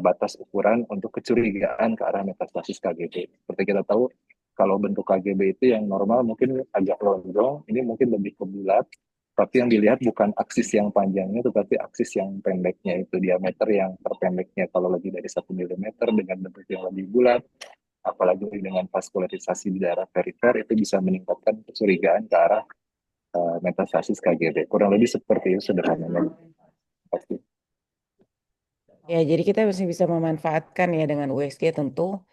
batas ukuran untuk kecurigaan ke arah metastasis KGB. Seperti kita tahu, kalau bentuk KGB itu yang normal mungkin agak lonjong, ini mungkin lebih ke bulat, tapi yang dilihat bukan aksis yang panjangnya, tetapi aksis yang pendeknya itu, diameter yang terpendeknya. Kalau lebih dari 1 mm dengan bentuk yang lebih bulat, apalagi dengan vaskularisasi di daerah perifer, itu bisa meningkatkan kecurigaan ke arah metastasis KGB. Kurang lebih seperti itu sederhananya. Pasti. Ya, jadi kita masih bisa memanfaatkan ya dengan USG tentu.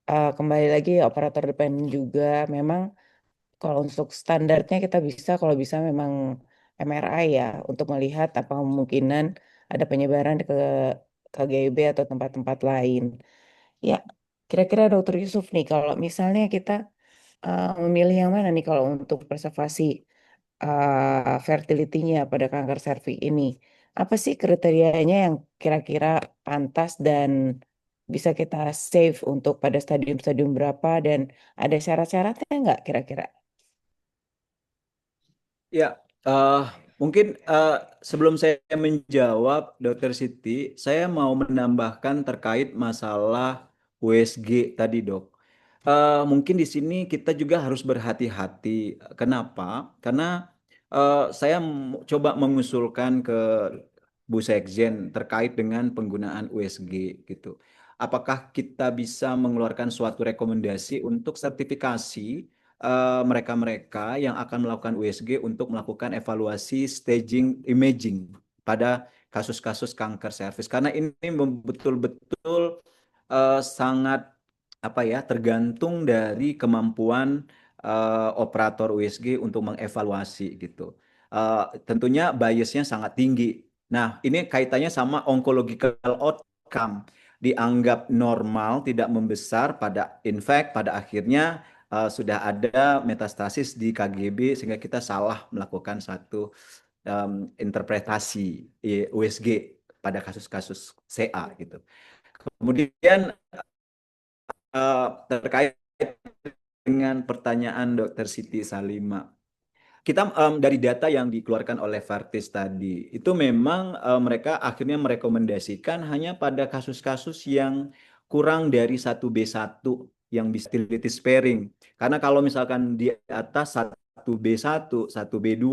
Kembali lagi operator dependen juga memang kalau untuk standarnya kita bisa kalau bisa memang MRI ya untuk melihat apa kemungkinan ada penyebaran ke KGB atau tempat-tempat lain. Ya, kira-kira Dokter Yusuf nih kalau misalnya kita memilih yang mana nih kalau untuk preservasi fertility-nya pada kanker serviks ini. Apa sih kriterianya yang kira-kira pantas dan bisa kita save untuk pada stadium-stadium berapa dan ada syarat-syaratnya nggak kira-kira? Ya, mungkin sebelum saya menjawab, Dokter Siti, saya mau menambahkan terkait masalah USG tadi, Dok. Mungkin di sini kita juga harus berhati-hati. Kenapa? Karena saya coba mengusulkan ke Bu Sekjen terkait dengan penggunaan USG gitu. Apakah kita bisa mengeluarkan suatu rekomendasi untuk sertifikasi mereka-mereka yang akan melakukan USG untuk melakukan evaluasi staging imaging pada kasus-kasus kanker serviks, karena ini betul-betul sangat apa ya, tergantung dari kemampuan operator USG untuk mengevaluasi gitu. Tentunya biasnya sangat tinggi. Nah, ini kaitannya sama oncological outcome, dianggap normal, tidak membesar, in fact pada akhirnya sudah ada metastasis di KGB sehingga kita salah melakukan satu interpretasi USG pada kasus-kasus CA gitu. Kemudian terkait dengan pertanyaan Dr. Siti Salima, kita dari data yang dikeluarkan oleh Vartis tadi itu memang mereka akhirnya merekomendasikan hanya pada kasus-kasus yang kurang dari 1B1 yang bisa fertility sparing. Karena kalau misalkan di atas 1B1, 1B2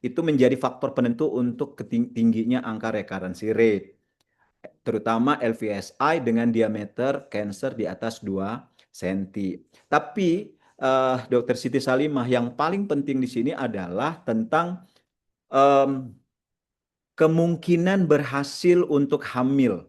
itu menjadi faktor penentu untuk tingginya angka recurrency rate, terutama LVSI dengan diameter cancer di atas 2 cm. Tapi Dokter Siti Salimah, yang paling penting di sini adalah tentang em, kemungkinan berhasil untuk hamil.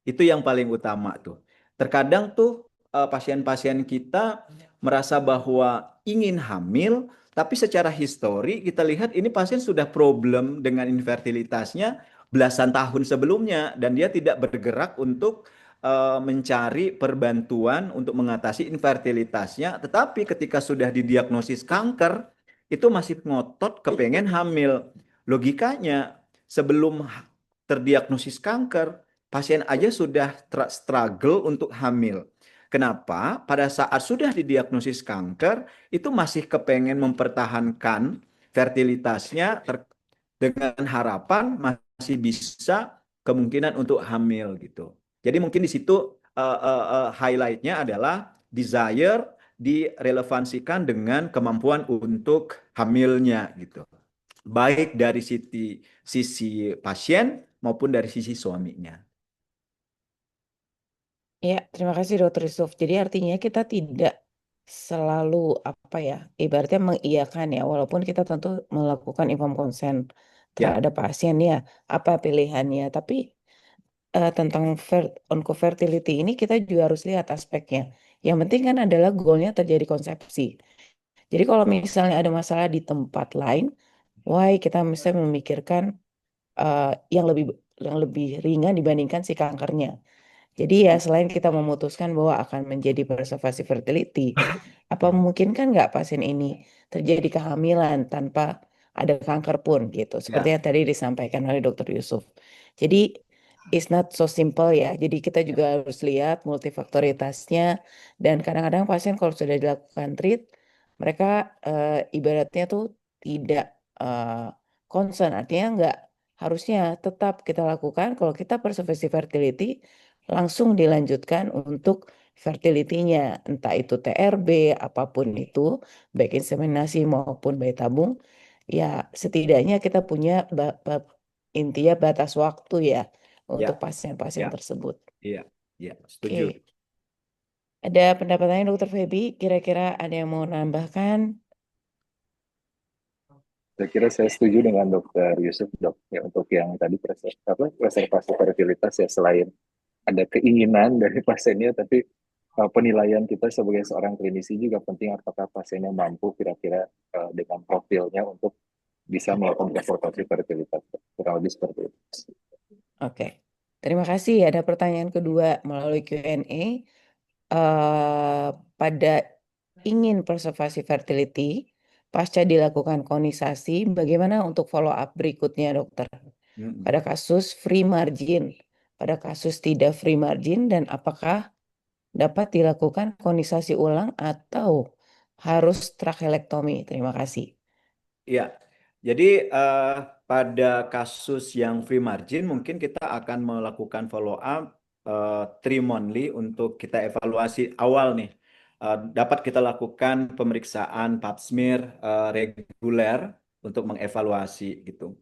Itu yang paling utama tuh. Terkadang tuh pasien-pasien kita merasa bahwa ingin hamil, tapi secara histori kita lihat ini pasien sudah problem dengan infertilitasnya belasan tahun sebelumnya dan dia tidak bergerak untuk mencari perbantuan untuk mengatasi infertilitasnya. Tetapi ketika sudah didiagnosis kanker, itu masih ngotot kepengen hamil. Logikanya sebelum terdiagnosis kanker, pasien aja sudah struggle untuk hamil. Kenapa? Pada saat sudah didiagnosis kanker, itu masih kepengen mempertahankan fertilitasnya dengan harapan masih bisa kemungkinan untuk hamil gitu. Jadi mungkin di situ highlight-nya adalah desire direlevansikan dengan kemampuan untuk hamilnya gitu. Baik dari sisi pasien maupun dari sisi suaminya. Ya, terima kasih Dokter Yusuf. Jadi artinya kita tidak selalu apa ya, ibaratnya mengiyakan ya, walaupun kita tentu melakukan informed consent Ya, terhadap pasien ya, apa pilihannya. Tapi tentang oncofertility ini kita juga harus lihat aspeknya. Yang penting kan adalah goalnya terjadi konsepsi. Jadi kalau misalnya ada masalah di tempat lain, why kita mesti memikirkan eh, yang lebih yang lebih ringan dibandingkan si kankernya. Jadi ya selain kita memutuskan bahwa akan menjadi preservasi fertility, apa memungkinkan nggak pasien ini terjadi kehamilan tanpa ada kanker pun gitu. Seperti ya, yang tadi disampaikan oleh Dokter Yusuf. Jadi it's not so simple ya. Jadi kita juga harus lihat multifaktoritasnya dan kadang-kadang pasien kalau sudah dilakukan treat, mereka ibaratnya tuh tidak eh, concern. Artinya nggak harusnya tetap kita lakukan kalau kita preservasi fertility langsung dilanjutkan untuk fertility-nya, entah itu TRB, apapun itu, baik inseminasi maupun bayi tabung, ya setidaknya kita punya intinya batas waktu ya untuk ya, pasien-pasien ya, tersebut. iya, iya, setuju. Oke, ada pendapat lain Dokter Feby? Kira-kira ada yang mau nambahkan? Saya kira saya setuju dengan Dokter Yusuf, dok. Ya, untuk yang tadi preservasi fertilitas ya, selain ada keinginan dari pasiennya, tapi penilaian kita sebagai seorang klinisi juga penting, apakah pasiennya mampu kira-kira dengan profilnya untuk bisa melakukan preservasi fertilitas. Kurang lebih seperti itu. Oke, terima kasih. Ada pertanyaan kedua melalui Q&A. Pada ingin preservasi fertility, pasca dilakukan konisasi, bagaimana untuk follow up berikutnya, dokter? Mm-mm. Pada kasus free margin, pada kasus tidak free margin, dan apakah dapat dilakukan konisasi ulang atau harus trachelectomy? Terima kasih. Iya, jadi pada kasus yang free margin mungkin kita akan melakukan follow up 3 monthly untuk kita evaluasi awal nih. Dapat kita lakukan pemeriksaan pap smear reguler untuk mengevaluasi gitu.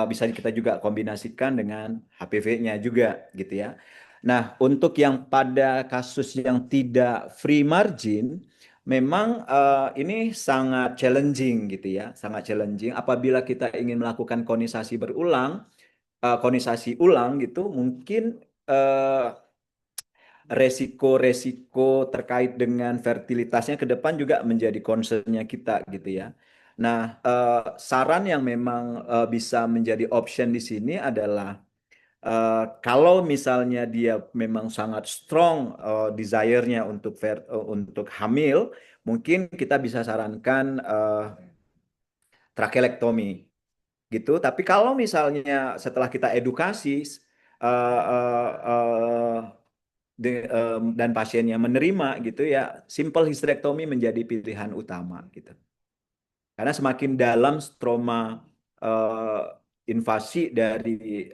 Bisa kita juga kombinasikan dengan HPV-nya juga gitu ya. Nah, untuk yang pada kasus yang tidak free margin, memang ini sangat challenging gitu ya, sangat challenging. Apabila kita ingin melakukan konisasi ulang gitu, mungkin resiko-resiko terkait dengan fertilitasnya ke depan juga menjadi concern-nya kita gitu ya. Nah, saran yang memang bisa menjadi option di sini adalah kalau misalnya dia memang sangat strong desire-nya untuk hamil, mungkin kita bisa sarankan trachelectomy gitu. Tapi kalau misalnya setelah kita edukasi uh, uh, uh, dan pasiennya menerima gitu ya, simple hysterectomy menjadi pilihan utama gitu. Karena semakin dalam stroma uh, invasi dari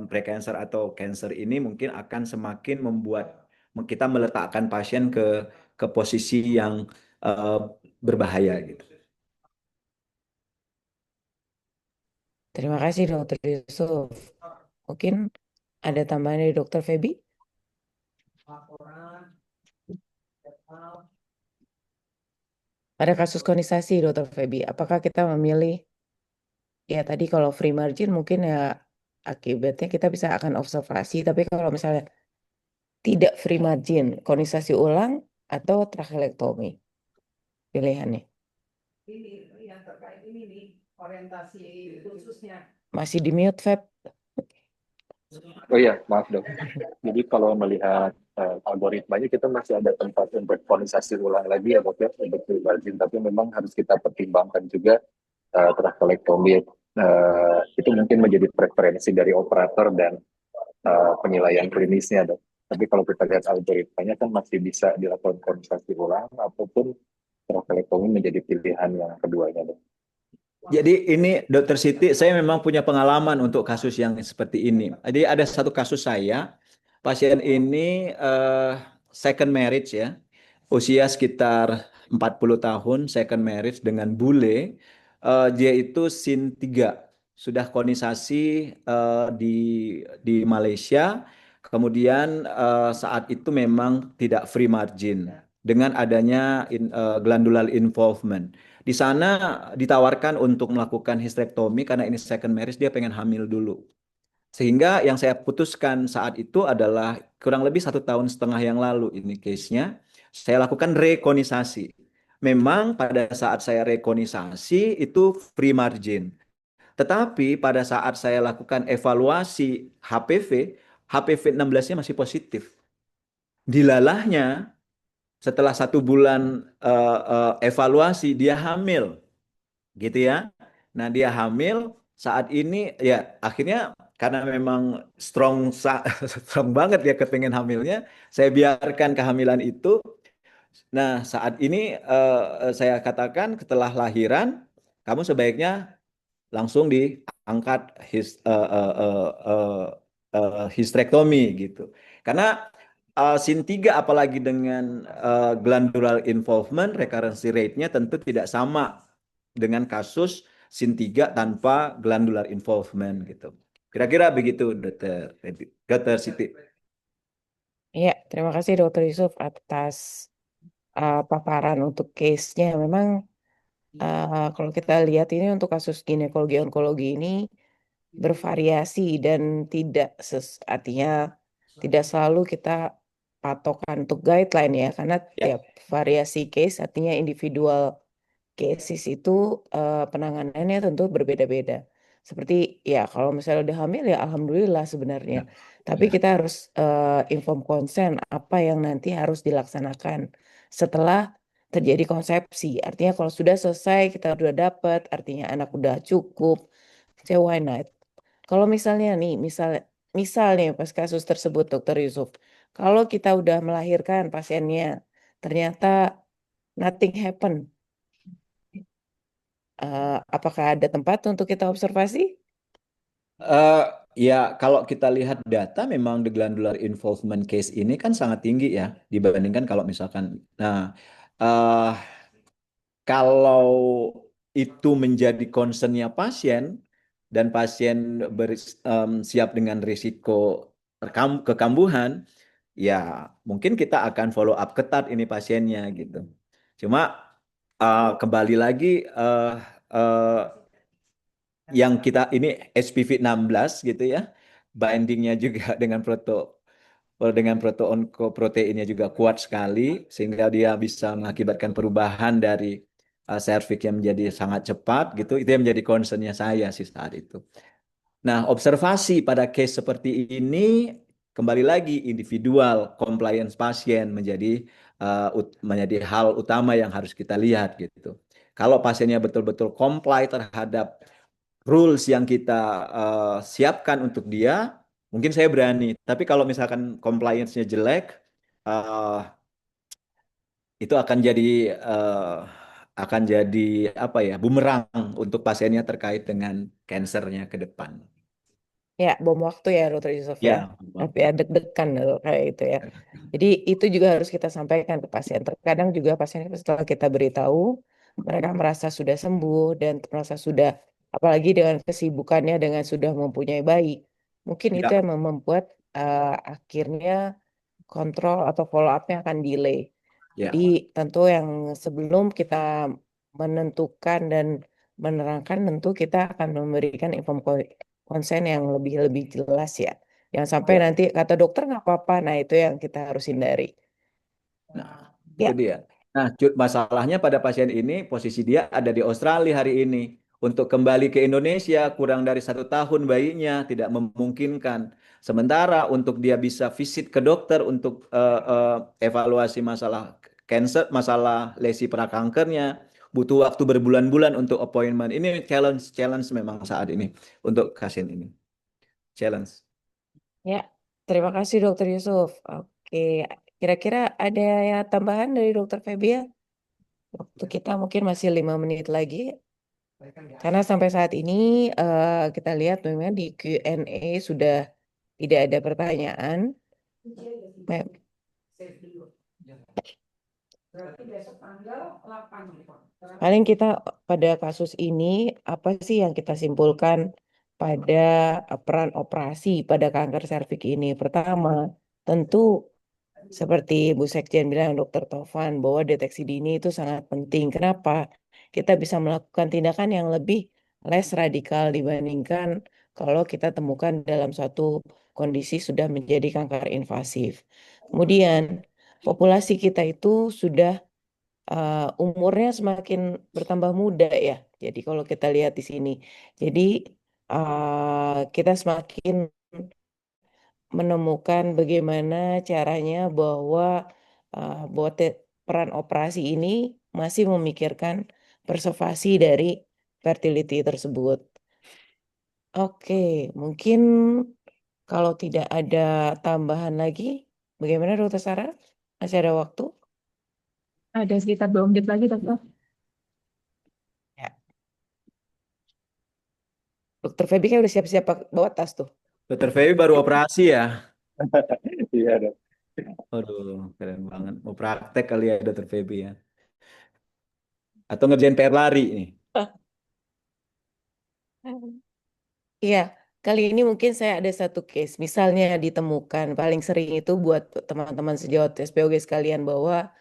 precancer atau cancer ini mungkin akan semakin membuat kita meletakkan pasien ke posisi yang berbahaya gitu. Terima kasih, Dokter Yusuf. Mungkin ada tambahan dari Dokter Feby? Pada kasus konisasi, Dr. Feby, apakah kita memilih, ya tadi kalau free margin mungkin ya akibatnya kita bisa akan observasi, tapi kalau misalnya tidak free margin, konisasi ulang atau trachelectomy pilihannya. Ini yang terkait ini nih, orientasi khususnya. Masih di mute, Feb? Oh iya, maaf dok. Jadi kalau melihat algoritmanya kita masih ada tempat untuk konisasi ulang lagi ya dok ya untuk margin, tapi memang harus kita pertimbangkan juga trachelectomy. Itu mungkin menjadi preferensi dari operator dan penilaian klinisnya dok. Tapi kalau kita lihat algoritmanya kan masih bisa dilakukan konisasi ulang ataupun trachelectomy menjadi pilihan yang keduanya dok. Jadi ini Dokter Siti, saya memang punya pengalaman untuk kasus yang seperti ini. Jadi ada satu kasus saya, pasien ini second marriage ya, usia sekitar 40 tahun, second marriage dengan bule. Dia itu sin 3, sudah konisasi di Malaysia. Kemudian saat itu memang tidak free margin dengan adanya glandular involvement. Di sana ditawarkan untuk melakukan hysterectomy karena ini second marriage, dia pengen hamil dulu. Sehingga yang saya putuskan saat itu adalah kurang lebih 1,5 tahun yang lalu ini case-nya. Saya lakukan rekonisasi. Memang pada saat saya rekonisasi itu free margin. Tetapi pada saat saya lakukan evaluasi HPV 16-nya masih positif. Dilalahnya setelah 1 bulan evaluasi dia hamil gitu ya. Nah, dia hamil saat ini ya akhirnya karena memang strong banget ya kepengen hamilnya, saya biarkan kehamilan itu. Nah, saat ini saya katakan setelah lahiran kamu sebaiknya langsung diangkat hysterectomy gitu. Karena sin 3 apalagi dengan glandular involvement, recurrency rate-nya tentu tidak sama dengan kasus sin 3 tanpa glandular involvement gitu. Kira-kira begitu, Dokter Siti. Iya, terima kasih Dr. Yusuf atas paparan untuk case-nya. Memang kalau kita lihat ini untuk kasus ginekologi onkologi ini bervariasi dan tidak artinya tidak selalu kita patokan untuk guideline ya, karena Ya. tiap variasi case artinya individual cases itu penanganannya tentu berbeda-beda. Seperti ya kalau misalnya udah hamil ya alhamdulillah sebenarnya. Tapi Ya. kita harus inform konsen apa yang nanti harus dilaksanakan setelah terjadi konsepsi. Artinya kalau sudah selesai kita udah dapat, artinya anak udah cukup, saya why not? Kalau misalnya nih, misalnya pas kasus tersebut Dokter Yusuf, kalau kita udah melahirkan pasiennya, ternyata nothing happen. Apakah ada tempat untuk kita observasi? Ya, kalau kita lihat data, memang the glandular involvement case ini kan sangat tinggi ya dibandingkan kalau misalkan. Nah, eh, kalau itu menjadi concernnya pasien dan pasien siap dengan risiko kekambuhan, ya mungkin kita akan follow up ketat ini pasiennya gitu. Cuma kembali lagi eh, yang kita ini HPV 16 gitu ya, bindingnya juga dengan proteonkoproteinnya juga kuat sekali sehingga dia bisa mengakibatkan perubahan dari serviks yang menjadi sangat cepat gitu. Itu yang menjadi concernnya saya sih saat itu. Nah, observasi pada case seperti ini kembali lagi individual compliance pasien menjadi hal utama yang harus kita lihat gitu. Kalau pasiennya betul-betul comply terhadap rules yang kita siapkan untuk dia, mungkin saya berani. Tapi kalau misalkan compliance-nya jelek, eh, itu eh, akan jadi apa ya, bumerang untuk pasiennya terkait dengan kansernya ke depan. Ya, bom waktu ya, Dokter Yusuf ya. Ya, Tapi ya deg-degan loh kayak itu ya. Jadi itu juga harus kita sampaikan ke pasien. Terkadang juga pasien itu setelah kita beritahu, mereka merasa sudah sembuh dan merasa sudah, apalagi dengan kesibukannya dengan sudah mempunyai bayi. Mungkin itu ya, yang membuat akhirnya kontrol atau follow up-nya akan delay. Ya, Jadi tentu yang sebelum kita menentukan dan menerangkan, tentu kita akan memberikan konsen yang lebih jelas ya. Jangan sampai ya. nanti kata dokter nggak apa-apa, nah itu yang kita harus hindari. Nah, itu Ya, dia. Nah, masalahnya pada pasien ini posisi dia ada di Australia hari ini. Untuk kembali ke Indonesia kurang dari 1 tahun bayinya tidak memungkinkan. Sementara untuk dia bisa visit ke dokter untuk evaluasi masalah cancer, masalah lesi prakankernya, butuh waktu berbulan-bulan untuk appointment. Ini challenge memang saat ini untuk pasien ini. Challenge. ya. Terima kasih Dokter Yusuf. Oke, kira-kira ada ya tambahan dari Dokter Febia? Waktu kita mungkin masih 5 menit lagi. Karena sampai saat ini kita lihat memang di Q&A sudah tidak ada pertanyaan. Mem- Paling kita pada kasus ini apa sih yang kita simpulkan pada peran operasi pada kanker serviks ini? Pertama, tentu seperti Bu Sekjen bilang Dokter Tovan bahwa deteksi dini itu sangat penting. Kenapa? Kita bisa melakukan tindakan yang lebih less radikal dibandingkan kalau kita temukan dalam suatu kondisi sudah menjadi kanker invasif. Kemudian populasi kita itu sudah umurnya semakin bertambah muda ya. Jadi kalau kita lihat di sini, jadi kita semakin menemukan bagaimana caranya bahwa peran operasi ini masih memikirkan preservasi dari fertility tersebut. Oke, mungkin kalau tidak ada tambahan lagi, bagaimana Dokter Sarah? Masih ada waktu? Ada sekitar 2 menit lagi, dokter. Ya. Dokter Feby kan udah siap-siap bawa tas tuh. Dokter Feby baru operasi ya. Iya, Dok. Aduh, keren banget. Mau praktek kali ya Dokter Feby ya. Atau ngerjain PR lari nih. Iya, kali ini mungkin saya ada satu case. Misalnya ditemukan paling sering itu buat teman-teman sejawat SPOG sekalian bahwa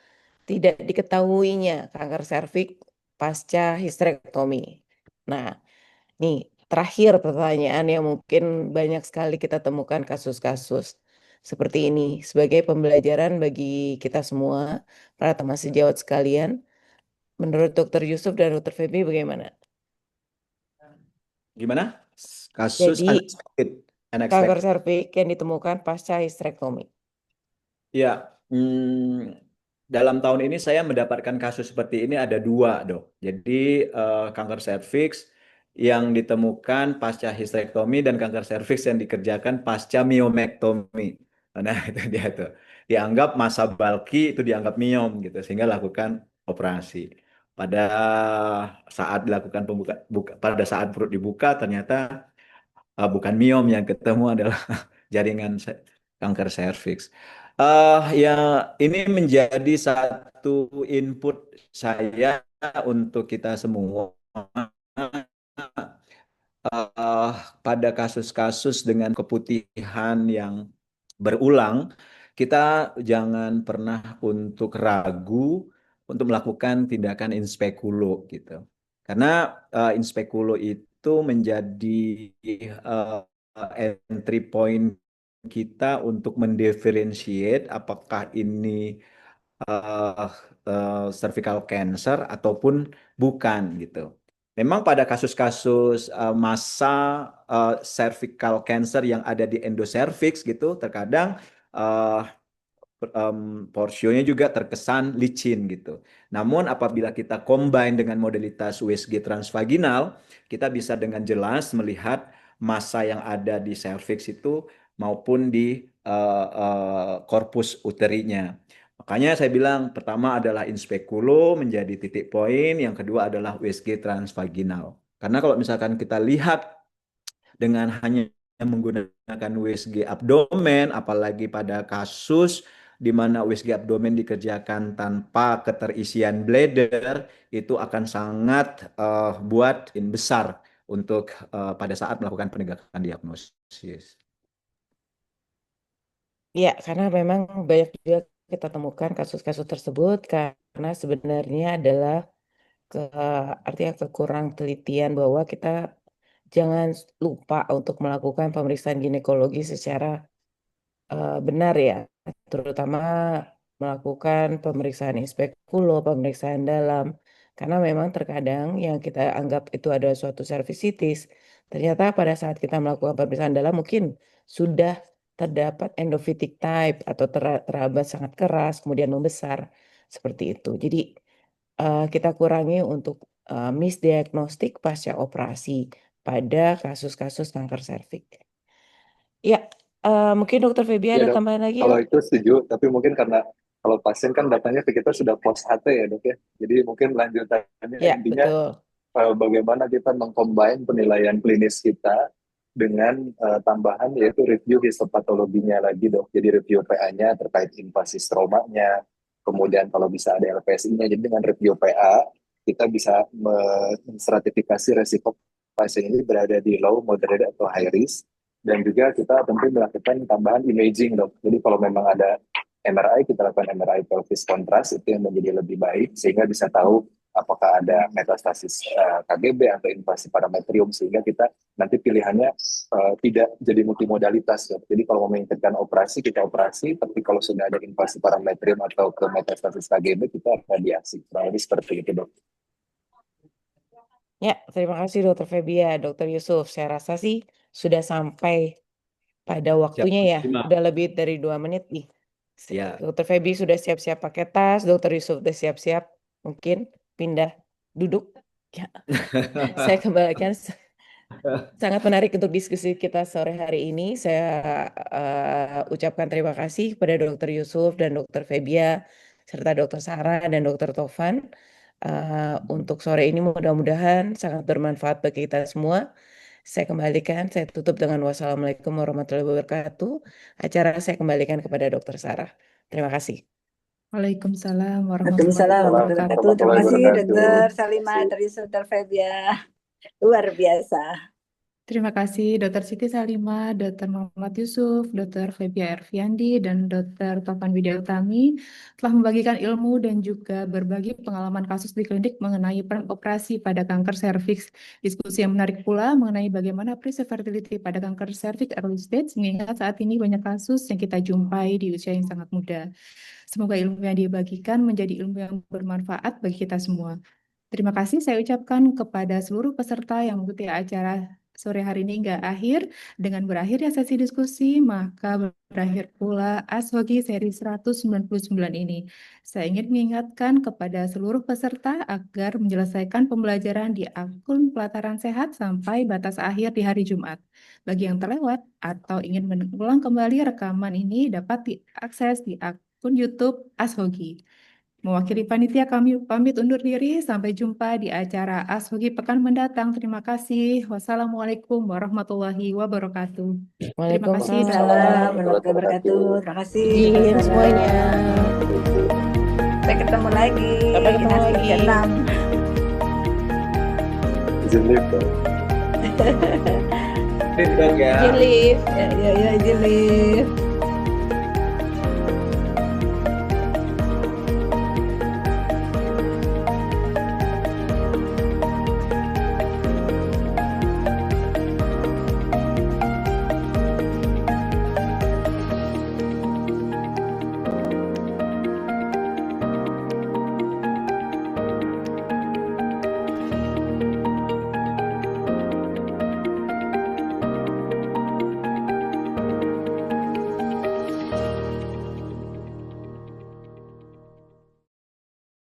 tidak diketahuinya kanker serviks pasca histerektomi. Nah, nih terakhir pertanyaan yang mungkin banyak sekali kita temukan kasus-kasus seperti ini sebagai pembelajaran bagi kita semua, para teman sejawat sekalian. Menurut Dokter Yusuf dan Dokter Feby bagaimana? Gimana? Kasus Jadi unexpected. kanker Unexpected. serviks yang ditemukan pasca histerektomi. Ya, dalam tahun ini saya mendapatkan kasus seperti ini ada 2, Dok. Jadi kanker serviks yang ditemukan pasca histerektomi dan kanker serviks yang dikerjakan pasca miomektomi. Nah, itu dia tuh. Dianggap masa bulky itu dianggap miom gitu, sehingga lakukan operasi. Pada saat dilakukan pada saat perut dibuka ternyata bukan miom yang ketemu adalah jaringan kanker serviks. Ya, ini menjadi satu input saya untuk kita semua eh, pada kasus-kasus dengan keputihan yang berulang, kita jangan pernah untuk ragu untuk melakukan tindakan inspekulo gitu. Karena inspekulo itu menjadi entry point kita untuk mendiferentiate apakah ini uh, cervical cancer ataupun bukan gitu. Memang pada kasus-kasus massa cervical cancer yang ada di endocervix gitu, terkadang uh, porsionya juga terkesan licin gitu. Namun apabila kita combine dengan modalitas USG transvaginal, kita bisa dengan jelas melihat massa yang ada di cervix itu maupun di korpus uterinya. Makanya saya bilang pertama adalah inspekulo menjadi titik poin, yang kedua adalah USG transvaginal. Karena kalau misalkan kita lihat dengan hanya menggunakan USG abdomen, apalagi pada kasus di mana USG abdomen dikerjakan tanpa keterisian bladder, itu akan sangat buat besar untuk pada saat melakukan penegakan diagnosis. Ya, karena memang banyak juga kita temukan kasus-kasus tersebut karena sebenarnya adalah artinya kekurang telitian bahwa kita jangan lupa untuk melakukan pemeriksaan ginekologi secara benar ya, terutama melakukan pemeriksaan inspekulo, pemeriksaan dalam, karena memang terkadang yang kita anggap itu adalah suatu cervicitis, ternyata pada saat kita melakukan pemeriksaan dalam mungkin sudah terdapat endophytic type atau terabas sangat keras, kemudian membesar, seperti itu. Jadi kita kurangi untuk misdiagnostik pasca operasi pada kasus-kasus kanker serviks. Ya, mungkin Dokter Febi Ya ada dok, tambahan lagi kalau dok? itu setuju, tapi mungkin karena kalau pasien kan datangnya ke kita sudah post HT ya dok ya, jadi mungkin lanjutannya Ya, intinya betul. bagaimana kita mengcombine penilaian klinis kita dengan tambahan yaitu review histopatologinya lagi dok. Jadi review PA-nya terkait invasi stromanya, kemudian kalau bisa ada LPSI-nya. Jadi dengan review PA kita bisa menstratifikasi resiko pasien ini berada di low, moderate atau high risk. Dan juga kita tentu melakukan tambahan imaging dok. Jadi kalau memang ada MRI, kita lakukan MRI pelvis kontras itu yang menjadi lebih baik sehingga bisa tahu apakah ada metastasis KGB atau invasi parametrium sehingga kita nanti pilihannya tidak jadi multimodalitas dok. Jadi kalau memungkinkan operasi kita operasi, tapi kalau sudah ada invasi parametrium atau ke metastasis KGB kita radiasi. Kurang lebih seperti itu dok. Ya, terima kasih Dokter Febi ya, Dokter Yusuf. Saya rasa sih sudah sampai pada Siap, waktunya ya. Mas. Udah lebih dari 2 menit nih. Ya. Dokter Febi sudah siap-siap pakai tas, Dokter Yusuf sudah siap-siap mungkin pindah duduk. Ya, saya kembalikan. Sangat menarik untuk diskusi kita sore hari ini. Saya ucapkan terima kasih kepada Dokter Yusuf dan Dokter Febia serta Dokter Sarah dan Dokter Tovan. Untuk sore ini mudah-mudahan sangat bermanfaat bagi kita semua. Saya kembalikan, saya tutup dengan wassalamualaikum warahmatullahi wabarakatuh. Acara saya kembalikan kepada Dokter Sarah. Terima kasih. Waalaikumsalam Waalaikumsalam warahmatullahi warahmatullahi wabarakatuh. wabarakatuh. Terima kasih Warahmatullahi Dokter wabarakatuh. Salimah, Dr. Febia. Luar biasa. Terima kasih Dr. Siti Salimah, Dr. Muhammad Yusuf, Dr. Febia Erviandi, dan Dr. Tovan Widya Utami telah membagikan ilmu dan juga berbagi pengalaman kasus di klinik mengenai peran operasi pada kanker serviks. Diskusi yang menarik pula mengenai bagaimana preserve fertility pada kanker serviks early stage, mengingat saat ini banyak kasus yang kita jumpai di usia yang sangat muda. Semoga ilmu yang dibagikan menjadi ilmu yang bermanfaat bagi kita semua. Terima kasih saya ucapkan kepada seluruh peserta yang mengikuti acara sore hari ini hingga akhir. Dengan berakhirnya sesi diskusi, maka berakhir pula Aswogi seri 199 ini. Saya ingin mengingatkan kepada seluruh peserta agar menyelesaikan pembelajaran di akun Pelataran Sehat sampai batas akhir di hari Jumat. Bagi yang terlewat atau ingin mengulang kembali rekaman ini dapat diakses di akun YouTube Aswogi. Mewakili panitia kami pamit undur diri. Sampai jumpa di acara Aswogi pekan mendatang. Terima kasih. Wassalamualaikum warahmatullahi wabarakatuh. Terima kasih. Waalaikumsalam warahmatullahi wabarakatuh. Terima kasih Dokter Izin Sarah. semuanya. Sampai ketemu lagi. Sampai ketemu Nanti lagi. ke-6. Izin lift dok. Feedback ya. Izin live. Ya, izin lift.